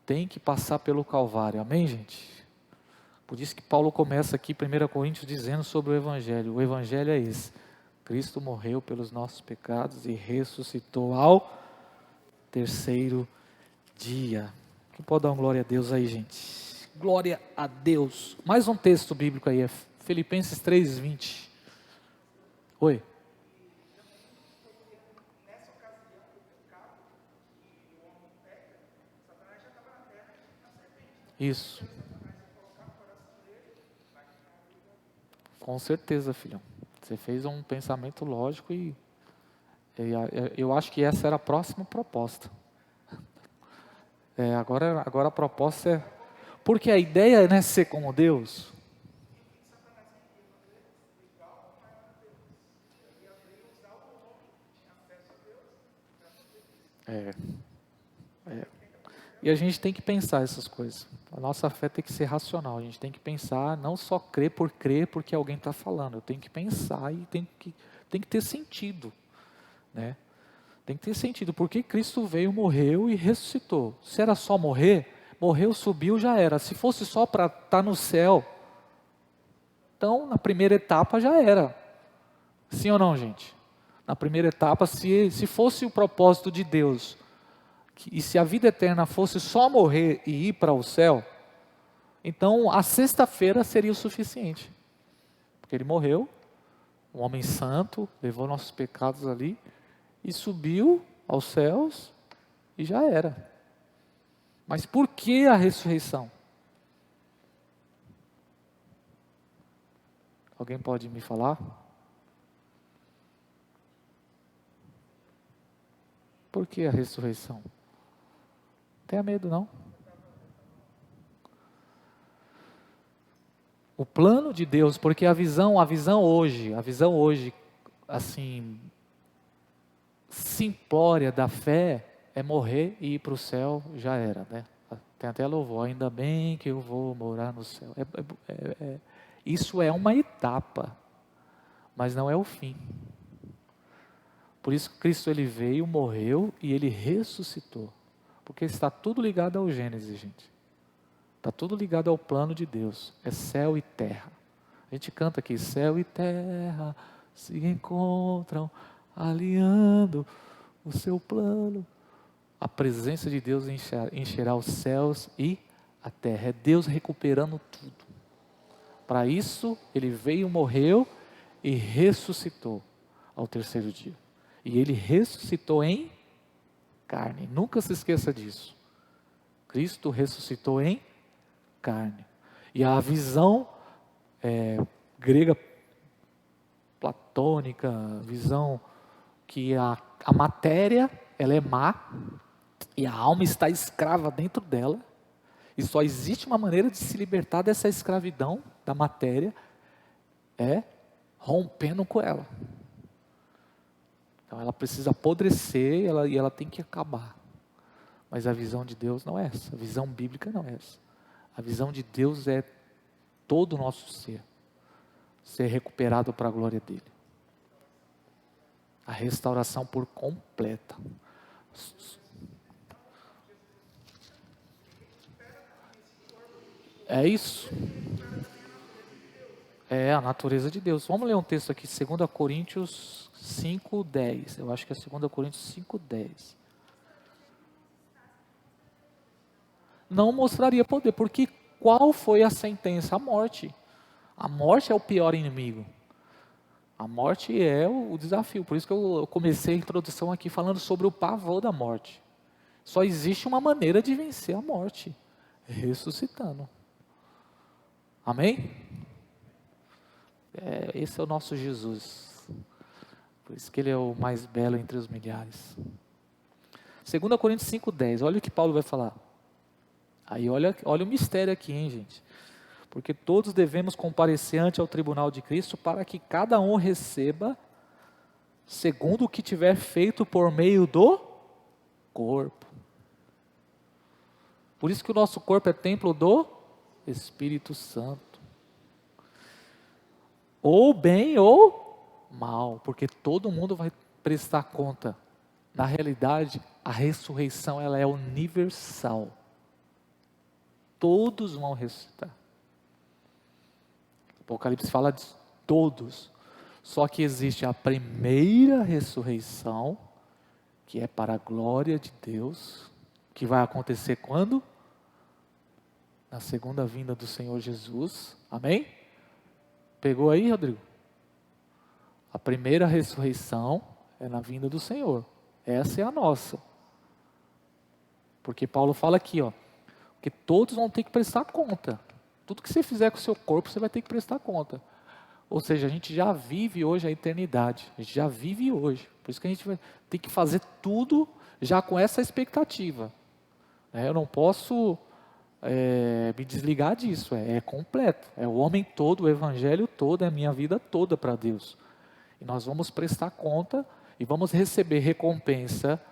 tem que passar pelo Calvário. Amém, gente? Por isso que Paulo começa aqui, 1 Coríntios, dizendo sobre o Evangelho. O Evangelho é esse. Cristo morreu pelos nossos pecados e ressuscitou ao terceiro dia. Quem pode dar uma glória a Deus aí, gente? Glória a Deus. Mais um texto bíblico aí, é Filipenses 3:20. Oi. Isso. Com certeza, filhão. Você fez um pensamento lógico e eu acho que essa era a próxima proposta. Agora a proposta é... Porque a ideia não é ser como Deus. É. E a gente tem que pensar essas coisas. A nossa fé tem que ser racional. A gente tem que pensar, não só crer porque alguém está falando. Eu tenho que pensar e tem que ter sentido, né? Tem que ter sentido. Porque Cristo veio, morreu e ressuscitou. Se era só morrer, morreu, subiu, já era. Se fosse só para estar no céu, então na primeira etapa já era. Sim ou não, gente? Na primeira etapa, se fosse o propósito de Deus, e se a vida eterna fosse só morrer e ir para o céu, então a sexta-feira seria o suficiente. Porque ele morreu, um homem santo, levou nossos pecados ali, e subiu aos céus, e já era. Mas por que a ressurreição? Alguém pode me falar? Por que a ressurreição? Não tenha medo, não. O plano de Deus, porque a visão hoje, assim, simplória da fé é morrer e ir para o céu, já era, né? Tem até louvor, ainda bem que eu vou morar no céu. Isso é uma etapa, mas não é o fim. Por isso que Cristo ele veio, morreu e ele ressuscitou. Porque está tudo ligado ao Gênesis, gente. Está tudo ligado ao plano de Deus. É céu e terra. A gente canta aqui, céu e terra se encontram, alinhando o seu plano. A presença de Deus encherá os céus e a terra. É Deus recuperando tudo. Para isso, ele veio, morreu e ressuscitou ao terceiro dia. E ele ressuscitou em carne. Nunca se esqueça disso. Cristo ressuscitou em carne. E a visão grega platônica, visão que a matéria ela é má e a alma está escrava dentro dela. E só existe uma maneira de se libertar dessa escravidão da matéria, é rompendo com ela. Então ela precisa apodrecer e ela tem que acabar. Mas a visão de Deus não é essa. A visão bíblica não é essa. A visão de Deus é todo o nosso ser recuperado para a glória dele. A restauração por completa. É isso. É a natureza de Deus. Vamos ler um texto aqui, 2 Coríntios 5:10. Eu acho que é 2 Coríntios 5:10. Não mostraria poder, porque qual foi a sentença? A morte. A morte é o pior inimigo. A morte é o desafio. Por isso que eu comecei a introdução aqui falando sobre o pavor da morte. Só existe uma maneira de vencer a morte: ressuscitando. Amém? Esse é o nosso Jesus. Por isso que ele é o mais belo entre os milhares. 2 Coríntios 5:10. Olha o que Paulo vai falar. Aí olha o mistério aqui, hein, gente? Porque todos devemos comparecer ante ao tribunal de Cristo para que cada um receba segundo o que tiver feito por meio do corpo. Por isso que o nosso corpo é templo do Espírito Santo. Ou bem ou mal, porque todo mundo vai prestar conta. Na realidade, a ressurreição ela é universal. Todos vão ressuscitar. O Apocalipse fala de todos. Só que existe a primeira ressurreição, que é para a glória de Deus, que vai acontecer quando? Na segunda vinda do Senhor Jesus. Amém? Pegou aí, Rodrigo? A primeira ressurreição é na vinda do Senhor. Essa é a nossa. Porque Paulo fala aqui, ó, que todos vão ter que prestar conta. Tudo que você fizer com o seu corpo, você vai ter que prestar conta. Ou seja, a gente já vive hoje a eternidade. A gente já vive hoje. Por isso que a gente vai ter que fazer tudo já com essa expectativa. Eu não posso me desligar disso. É completo. É o homem todo, o evangelho todo, é a minha vida toda para Deus. E nós vamos prestar conta e vamos receber recompensa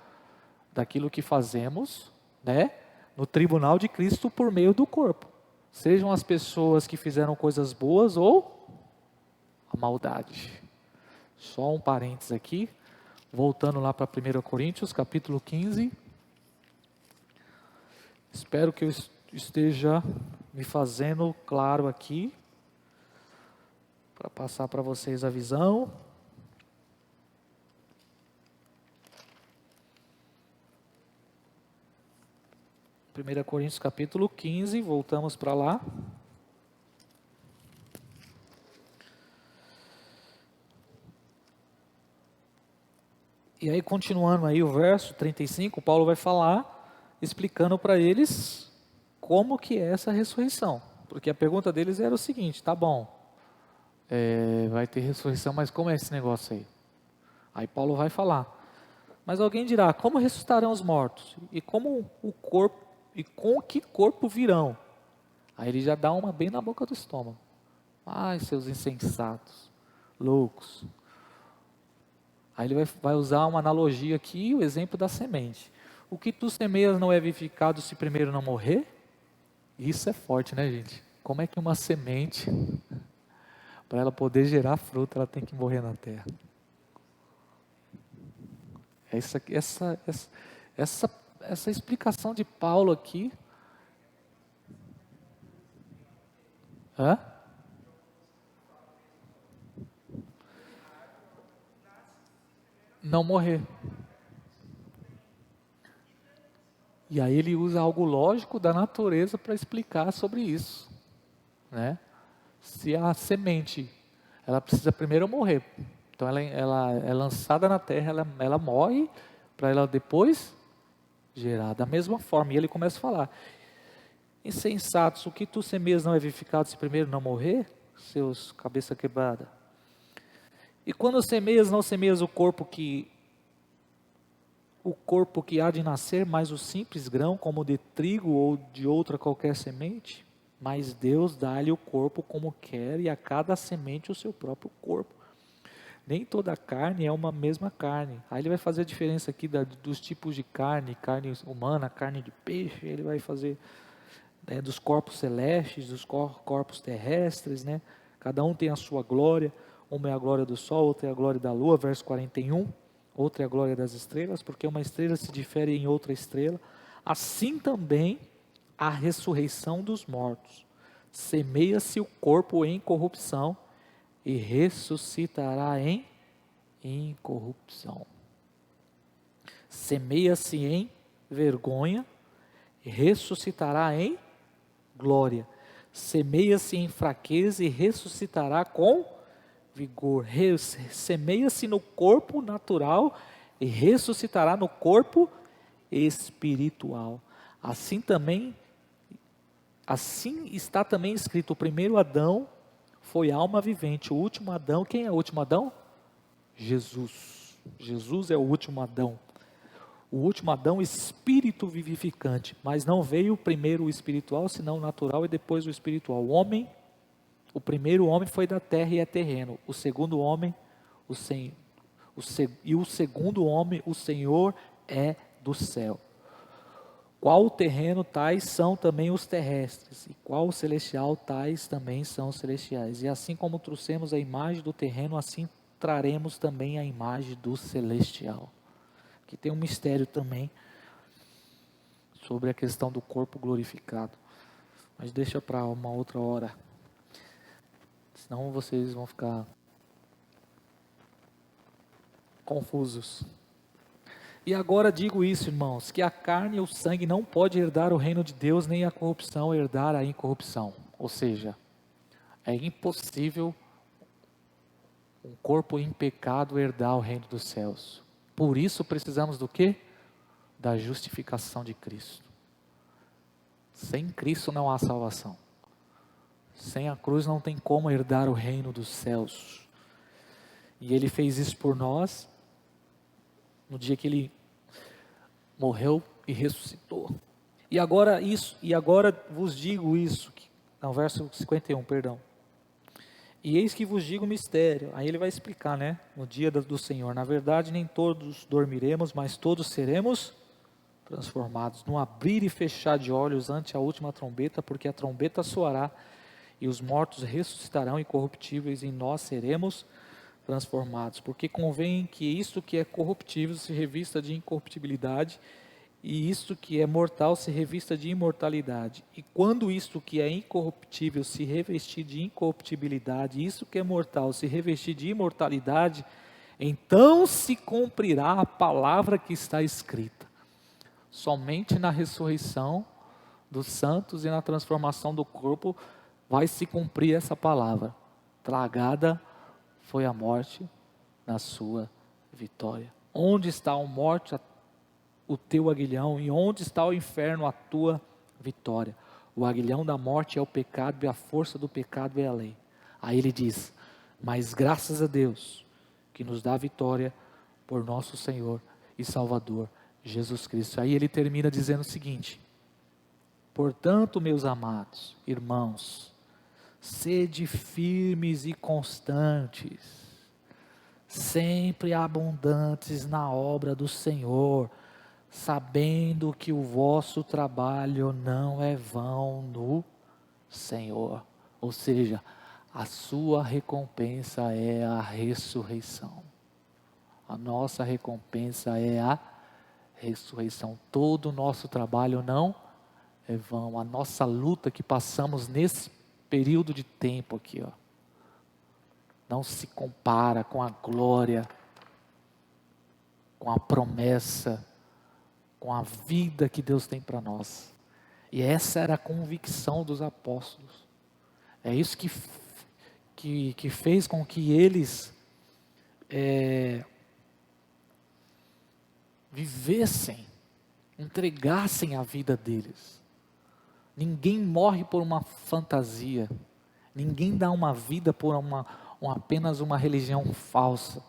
daquilo que fazemos, no tribunal de Cristo por meio do corpo. Sejam as pessoas que fizeram coisas boas ou a maldade. Só um parênteses aqui, voltando lá para 1 Coríntios, capítulo 15. Espero que eu esteja me fazendo claro aqui, para passar para vocês a visão. 1 Coríntios capítulo 15, voltamos para lá. E aí, continuando aí o verso 35, Paulo vai falar, explicando para eles como que é essa ressurreição. Porque a pergunta deles era o seguinte: tá bom, vai ter ressurreição, mas como é esse negócio aí? Aí Paulo vai falar, mas alguém dirá, como ressuscitarão os mortos? E como o corpo, e com que corpo virão? Aí ele já dá uma bem na boca do estômago. Ai, seus insensatos, loucos. Aí ele vai usar uma analogia aqui, o exemplo da semente. O que tu semeias não é vivificado se primeiro não morrer? Isso é forte, né, gente? Como é que uma semente, para ela poder gerar fruto, ela tem que morrer na terra? Essa explicação de Paulo aqui. Não morrer. E aí ele usa algo lógico da natureza para explicar sobre isso, Se a semente, ela precisa primeiro morrer. Então ela é lançada na terra, ela morre para ela depois gerar. Da mesma forma, e ele começa a falar: insensatos, o que tu semeias não é vivificado se primeiro não morrer? Seus cabeça quebrada. E quando semeias, não semeias o corpo que há de nascer, mas o simples grão, como de trigo ou de outra qualquer semente? Mas Deus dá-lhe o corpo como quer, e a cada semente o seu próprio corpo. Nem toda carne é uma mesma carne. Aí ele vai fazer a diferença aqui dos tipos de carne humana, carne de peixe, ele vai fazer dos corpos celestes, dos corpos terrestres, né? Cada um tem a sua glória, uma é a glória do sol, outra é a glória da lua, verso 41, outra é a glória das estrelas, porque uma estrela se difere em outra estrela. Assim também a ressurreição dos mortos. Semeia-se o corpo em corrupção e ressuscitará em incorrupção. Semeia-se em vergonha e ressuscitará em glória. Semeia-se em fraqueza e ressuscitará com vigor. Semeia-se no corpo natural e ressuscitará no corpo espiritual. Assim está também escrito: o primeiro Adão foi alma vivente, o último Adão, quem é o último Adão? Jesus. Jesus é o último Adão. O último Adão, espírito vivificante, mas não veio primeiro o espiritual, senão o natural e depois o espiritual. O primeiro homem foi da terra e é terreno. O segundo homem, o segundo homem, o Senhor é do céu. Qual o terreno, tais são também os terrestres, e qual o celestial, tais também são os celestiais. E assim como trouxemos a imagem do terreno, assim traremos também a imagem do celestial. Que tem um mistério também sobre a questão do corpo glorificado, mas deixa para uma outra hora, senão vocês vão ficar confusos. E agora digo isso, irmãos, que a carne e o sangue não pode herdar o reino de Deus, nem a corrupção herdar a incorrupção. Ou seja, é impossível um corpo em pecado herdar o reino dos céus. Por isso precisamos do quê? Da justificação de Cristo. Sem Cristo não há salvação. Sem a cruz não tem como herdar o reino dos céus. E Ele fez isso por nós, no dia que Ele morreu e ressuscitou. E agora vos digo isso, verso 51, perdão. E eis que vos digo o mistério. Aí ele vai explicar, né? No dia do Senhor. Na verdade, nem todos dormiremos, mas todos seremos transformados. No abrir e fechar de olhos ante a última trombeta, porque a trombeta soará e os mortos ressuscitarão incorruptíveis e nós seremos transformados. Porque convém que isto que é corruptível se revista de incorruptibilidade e isto que é mortal se revista de imortalidade. E quando isto que é incorruptível se revestir de incorruptibilidade, isto que é mortal se revestir de imortalidade, então se cumprirá a palavra que está escrita. Somente na ressurreição dos santos e na transformação do corpo vai se cumprir essa palavra. Tragada foi a morte na sua vitória. Onde está a morte, o teu aguilhão, e onde está o inferno, a tua vitória? O aguilhão da morte é o pecado, e a força do pecado é a lei. Aí ele diz: mas graças a Deus, que nos dá a vitória por nosso Senhor e Salvador, Jesus Cristo. Aí ele termina dizendo o seguinte: portanto, meus amados irmãos, sede firmes e constantes, sempre abundantes na obra do Senhor, sabendo que o vosso trabalho não é vão no Senhor. Ou seja, a sua recompensa é a ressurreição. A nossa recompensa é a ressurreição. Todo o nosso trabalho não é vão. A nossa luta que passamos nesse período de tempo aqui, ó, não se compara com a glória, com a promessa, com a vida que Deus tem para nós. E essa era a convicção dos apóstolos. É isso que fez com que eles vivessem, entregassem a vida deles. Ninguém morre por uma fantasia. Ninguém dá uma vida por apenas uma religião falsa.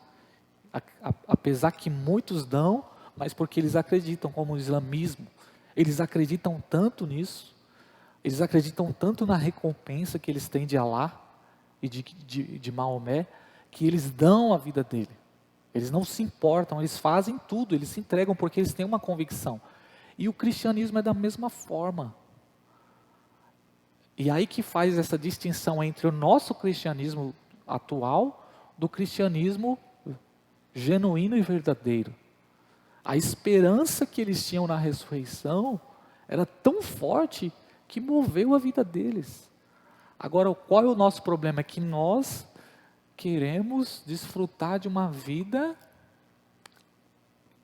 Apesar que muitos dão, mas porque eles acreditam, como o islamismo. Eles acreditam tanto nisso, eles acreditam tanto na recompensa que eles têm de Alá e de Maomé, que eles dão a vida dele. Eles não se importam, eles fazem tudo, eles se entregam porque eles têm uma convicção. E o cristianismo é da mesma forma. E aí que faz essa distinção entre o nosso cristianismo atual do cristianismo genuíno e verdadeiro. A esperança que eles tinham na ressurreição era tão forte que moveu a vida deles. Agora, qual é o nosso problema? É que nós queremos desfrutar de uma vida,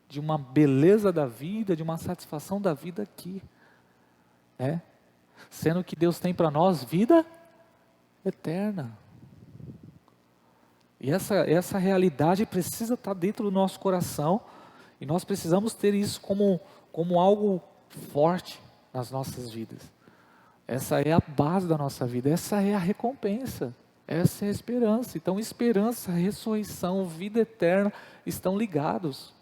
de uma beleza da vida, de uma satisfação da vida aqui, né? Sendo que Deus tem para nós vida eterna. E essa realidade precisa estar dentro do nosso coração, e nós precisamos ter isso como algo forte nas nossas vidas. Essa é a base da nossa vida, essa é a recompensa, essa é a esperança. Então, esperança, ressurreição, vida eterna estão ligados.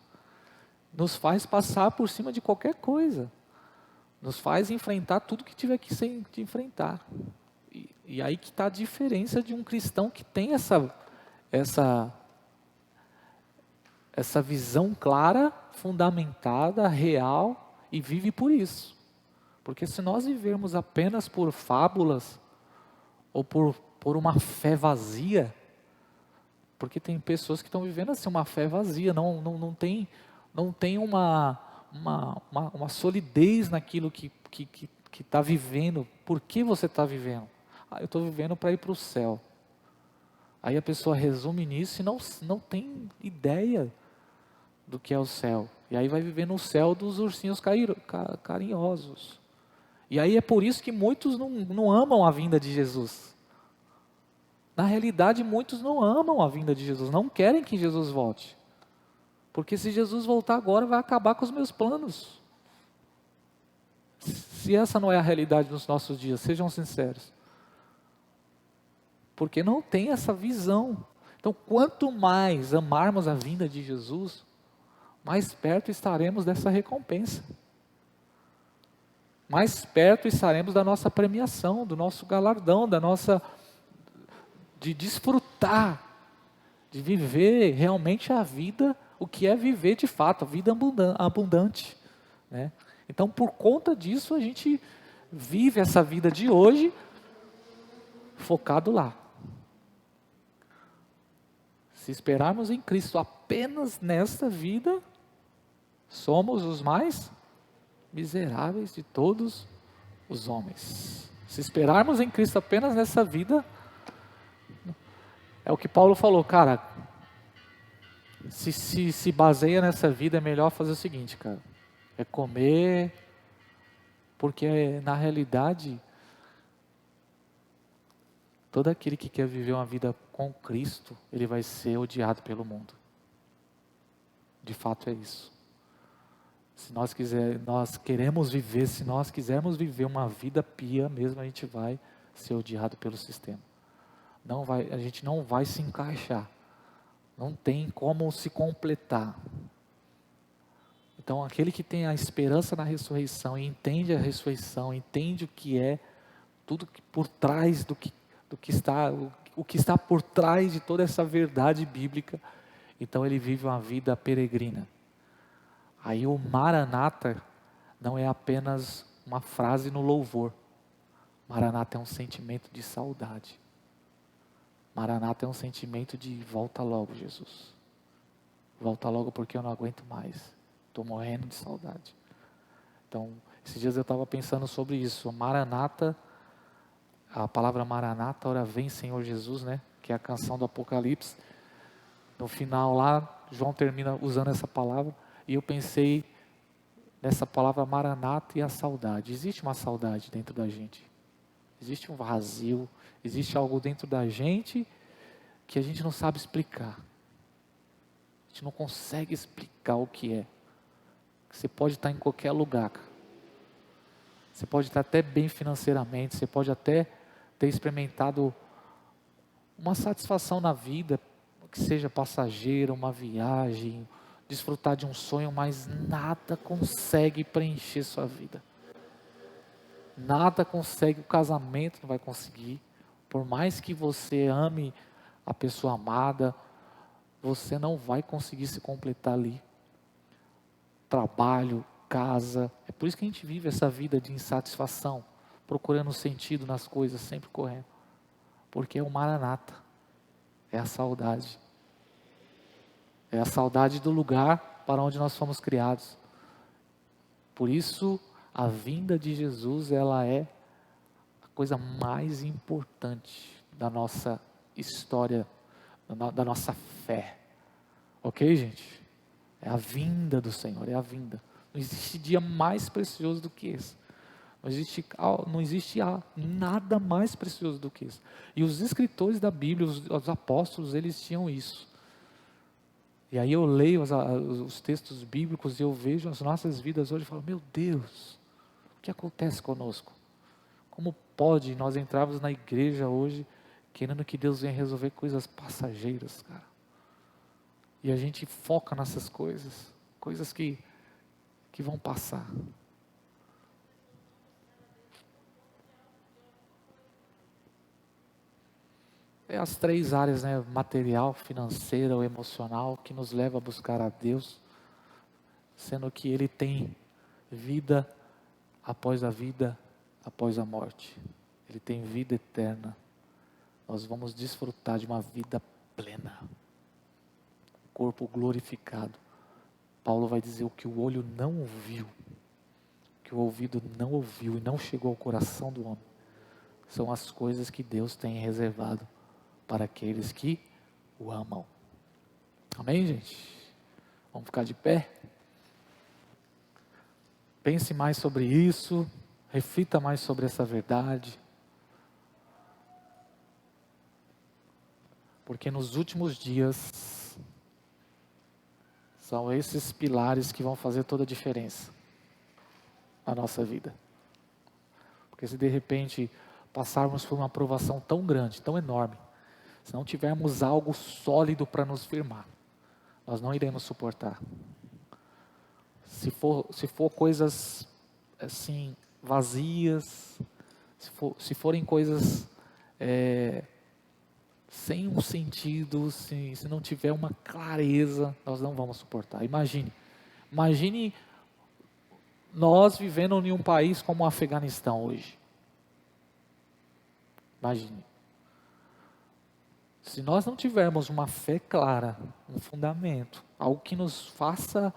Nos faz passar por cima de qualquer coisa. Nos faz enfrentar tudo que tiver que ser de enfrentar. E aí que está a diferença de um cristão que tem essa visão clara, fundamentada, real, e vive por isso. Porque se nós vivermos apenas por fábulas, ou por uma fé vazia, porque tem pessoas que estão vivendo assim uma fé vazia, não tem uma solidez naquilo que está vivendo. Por que você está vivendo? Eu estou vivendo para ir para o céu. Aí a pessoa resume nisso e não tem ideia do que é o céu. E aí vai viver no céu dos ursinhos carinhosos. E aí é por isso que muitos não amam a vinda de Jesus. Na realidade, muitos não amam a vinda de Jesus, não querem que Jesus volte. Porque se Jesus voltar agora, vai acabar com os meus planos. Se essa não é a realidade dos nossos dias, sejam sinceros. Porque não tem essa visão. Então, quanto mais amarmos a vinda de Jesus, mais perto estaremos dessa recompensa. Mais perto estaremos da nossa premiação, do nosso galardão, de desfrutar, de viver realmente a vida, o que é viver de fato, a vida abundante, né? Então, por conta disso, a gente vive essa vida de hoje focado lá. Se esperarmos em Cristo apenas nesta vida, somos os mais miseráveis de todos os homens. Se esperarmos em Cristo apenas nessa vida, é o que Paulo falou, cara, se baseia nessa vida, é melhor fazer o seguinte, cara, é comer, porque na realidade, todo aquele que quer viver uma vida com Cristo, ele vai ser odiado pelo mundo. De fato é isso. Se nós queremos viver, se nós quisermos viver uma vida pia mesmo, a gente vai ser odiado pelo sistema. A gente não vai se encaixar. Não tem como se completar. Então, aquele que tem a esperança na ressurreição, e entende a ressurreição, entende o que é, tudo que por trás o que está por trás de toda essa verdade bíblica, então ele vive uma vida peregrina. Aí o Maranata não é apenas uma frase no louvor. Maranata é um sentimento de saudade. Maranata é um sentimento de volta logo, Jesus. Volta logo porque eu não aguento mais. Estou morrendo de saudade. Então, esses dias eu estava pensando sobre isso. Maranata, a palavra Maranata, ora vem Senhor Jesus, né? Que é a canção do Apocalipse. No final lá, João termina usando essa palavra. E eu pensei nessa palavra Maranata e a saudade. Existe uma saudade dentro da gente. Existe um vazio. Existe algo dentro da gente que a gente não sabe explicar. A gente não consegue explicar o que é. Você pode estar em qualquer lugar. Você pode estar até bem financeiramente. Você pode até ter experimentado uma satisfação na vida, que seja passageira, uma viagem, desfrutar de um sonho, mas nada consegue preencher sua vida. Nada consegue, o casamento não vai conseguir. Por mais que você ame a pessoa amada, você não vai conseguir se completar ali. Trabalho, casa, é por isso que a gente vive essa vida de insatisfação, procurando sentido nas coisas, sempre correndo. Porque é o Maranata, é a saudade. É a saudade do lugar para onde nós fomos criados. Por isso, a vinda de Jesus, ela é a coisa mais importante da nossa história, da nossa fé. Ok, gente? É a vinda do Senhor, é a vinda. Não existe dia mais precioso do que esse. Não existe nada mais precioso do que isso. E os escritores da Bíblia, os apóstolos, eles tinham isso. E aí eu leio os textos bíblicos e eu vejo as nossas vidas hoje e falo, meu Deus, o que acontece conosco? Como pode nós entrarmos na igreja hoje querendo que Deus venha resolver coisas passageiras, cara? E a gente foca nessas coisas que vão passar. É as 3 áreas, né? Material, financeira ou emocional, que nos leva a buscar a Deus, sendo que Ele tem vida após a vida, após a morte. Ele tem vida eterna. Nós vamos desfrutar de uma vida plena, corpo glorificado. Paulo vai dizer o que o olho não ouviu, que o ouvido não ouviu e não chegou ao coração do homem, são as coisas que Deus tem reservado para aqueles que o amam. Amém, gente? Vamos ficar de pé? Pense mais sobre isso, reflita mais sobre essa verdade. Porque nos últimos dias, são esses pilares que vão fazer toda a diferença na nossa vida. Porque se de repente passarmos por uma provação tão grande, tão enorme, se não tivermos algo sólido para nos firmar, nós não iremos suportar. Se for coisas assim, vazias, se forem coisas sem um sentido, se não tiver uma clareza, nós não vamos suportar. Imagine nós vivendo em um país como o Afeganistão hoje. Imagine. Se nós não tivermos uma fé clara, um fundamento, algo que nos faça,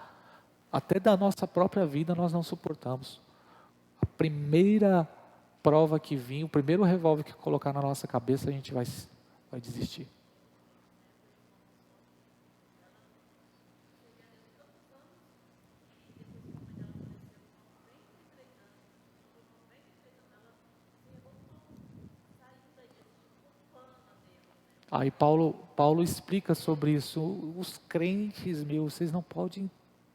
até da nossa própria vida, nós não suportamos. A primeira prova que vir, o primeiro revólver que colocar na nossa cabeça, a gente vai desistir. Aí Paulo explica sobre isso. Os crentes, vocês não podem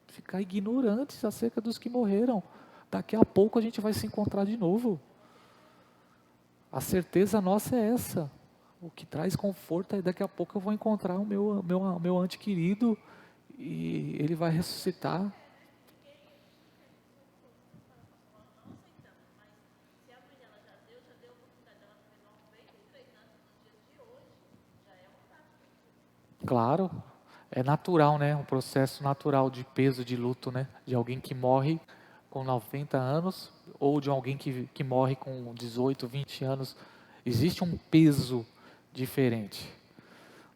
ficar ignorantes acerca dos que morreram. Daqui a pouco a gente vai se encontrar de novo. A certeza nossa é essa. O que traz conforto é daqui a pouco eu vou encontrar o meu ente querido e ele vai ressuscitar. Claro, é natural, né? Um processo natural de peso, de luto, né? De alguém que morre com 90 anos ou de alguém que morre com 18, 20 anos. Existe um peso diferente.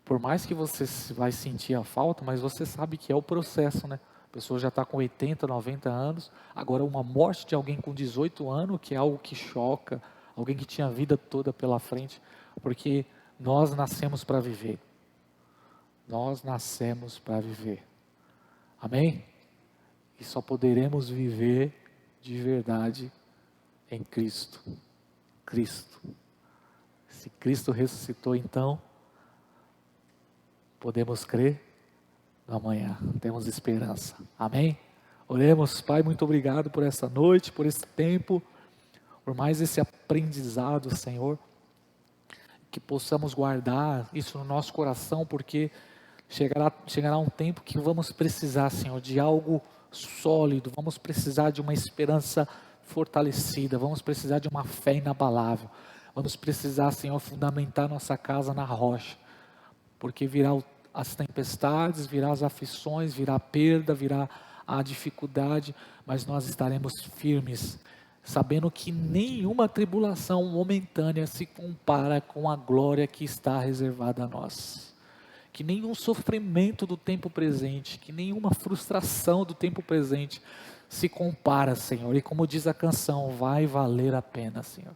Por mais que você vai sentir a falta, mas você sabe que é o processo, né? A pessoa já está com 80, 90 anos. Agora, uma morte de alguém com 18 anos, que é algo que choca, alguém que tinha a vida toda pela frente, porque nós nascemos para viver. Nós nascemos para viver. Amém? E só poderemos viver de verdade em Cristo. Cristo. Se Cristo ressuscitou, então, podemos crer no amanhã. Temos esperança. Amém? Oremos, Pai, muito obrigado por essa noite, por esse tempo, por mais esse aprendizado, Senhor. Que possamos guardar isso no nosso coração, porque chegará um tempo que vamos precisar, Senhor, de algo sólido, vamos precisar de uma esperança fortalecida, vamos precisar de uma fé inabalável, vamos precisar, Senhor, fundamentar nossa casa na rocha, porque virá as tempestades, virá as aflições, virá a perda, virá a dificuldade, mas nós estaremos firmes, sabendo que nenhuma tribulação momentânea se compara com a glória que está reservada a nós. Que nenhum sofrimento do tempo presente, que nenhuma frustração do tempo presente se compara, Senhor. E como diz a canção, vai valer a pena, Senhor.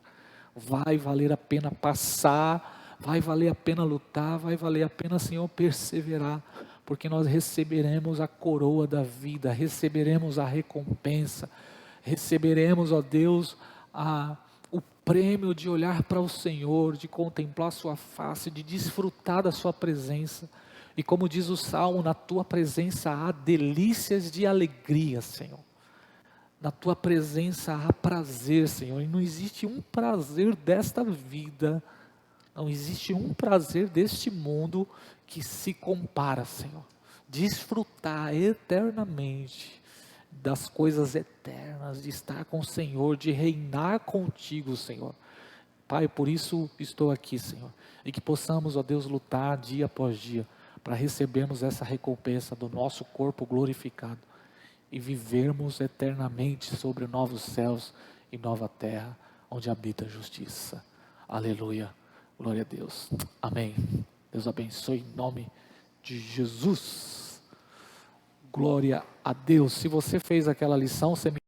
Vai valer a pena passar, vai valer a pena lutar, vai valer a pena, Senhor, perseverar, porque nós receberemos a coroa da vida, receberemos a recompensa, receberemos, ó Deus, o prêmio de olhar para o Senhor, de contemplar sua face, de desfrutar da sua presença. E como diz o Salmo, na tua presença há delícias de alegria, Senhor. Na tua presença há prazer, Senhor, e não existe um prazer desta vida, não existe um prazer deste mundo que se compara, Senhor. Desfrutar eternamente das coisas eternas, de estar com o Senhor, de reinar contigo, Senhor. Pai, por isso estou aqui, Senhor, e que possamos, ó Deus, lutar dia após dia, para recebermos essa recompensa do nosso corpo glorificado, e vivermos eternamente sobre novos céus e nova terra, onde habita a justiça. Aleluia, glória a Deus, amém. Deus abençoe em nome de Jesus. Glória a Deus. Se você fez aquela lição, você me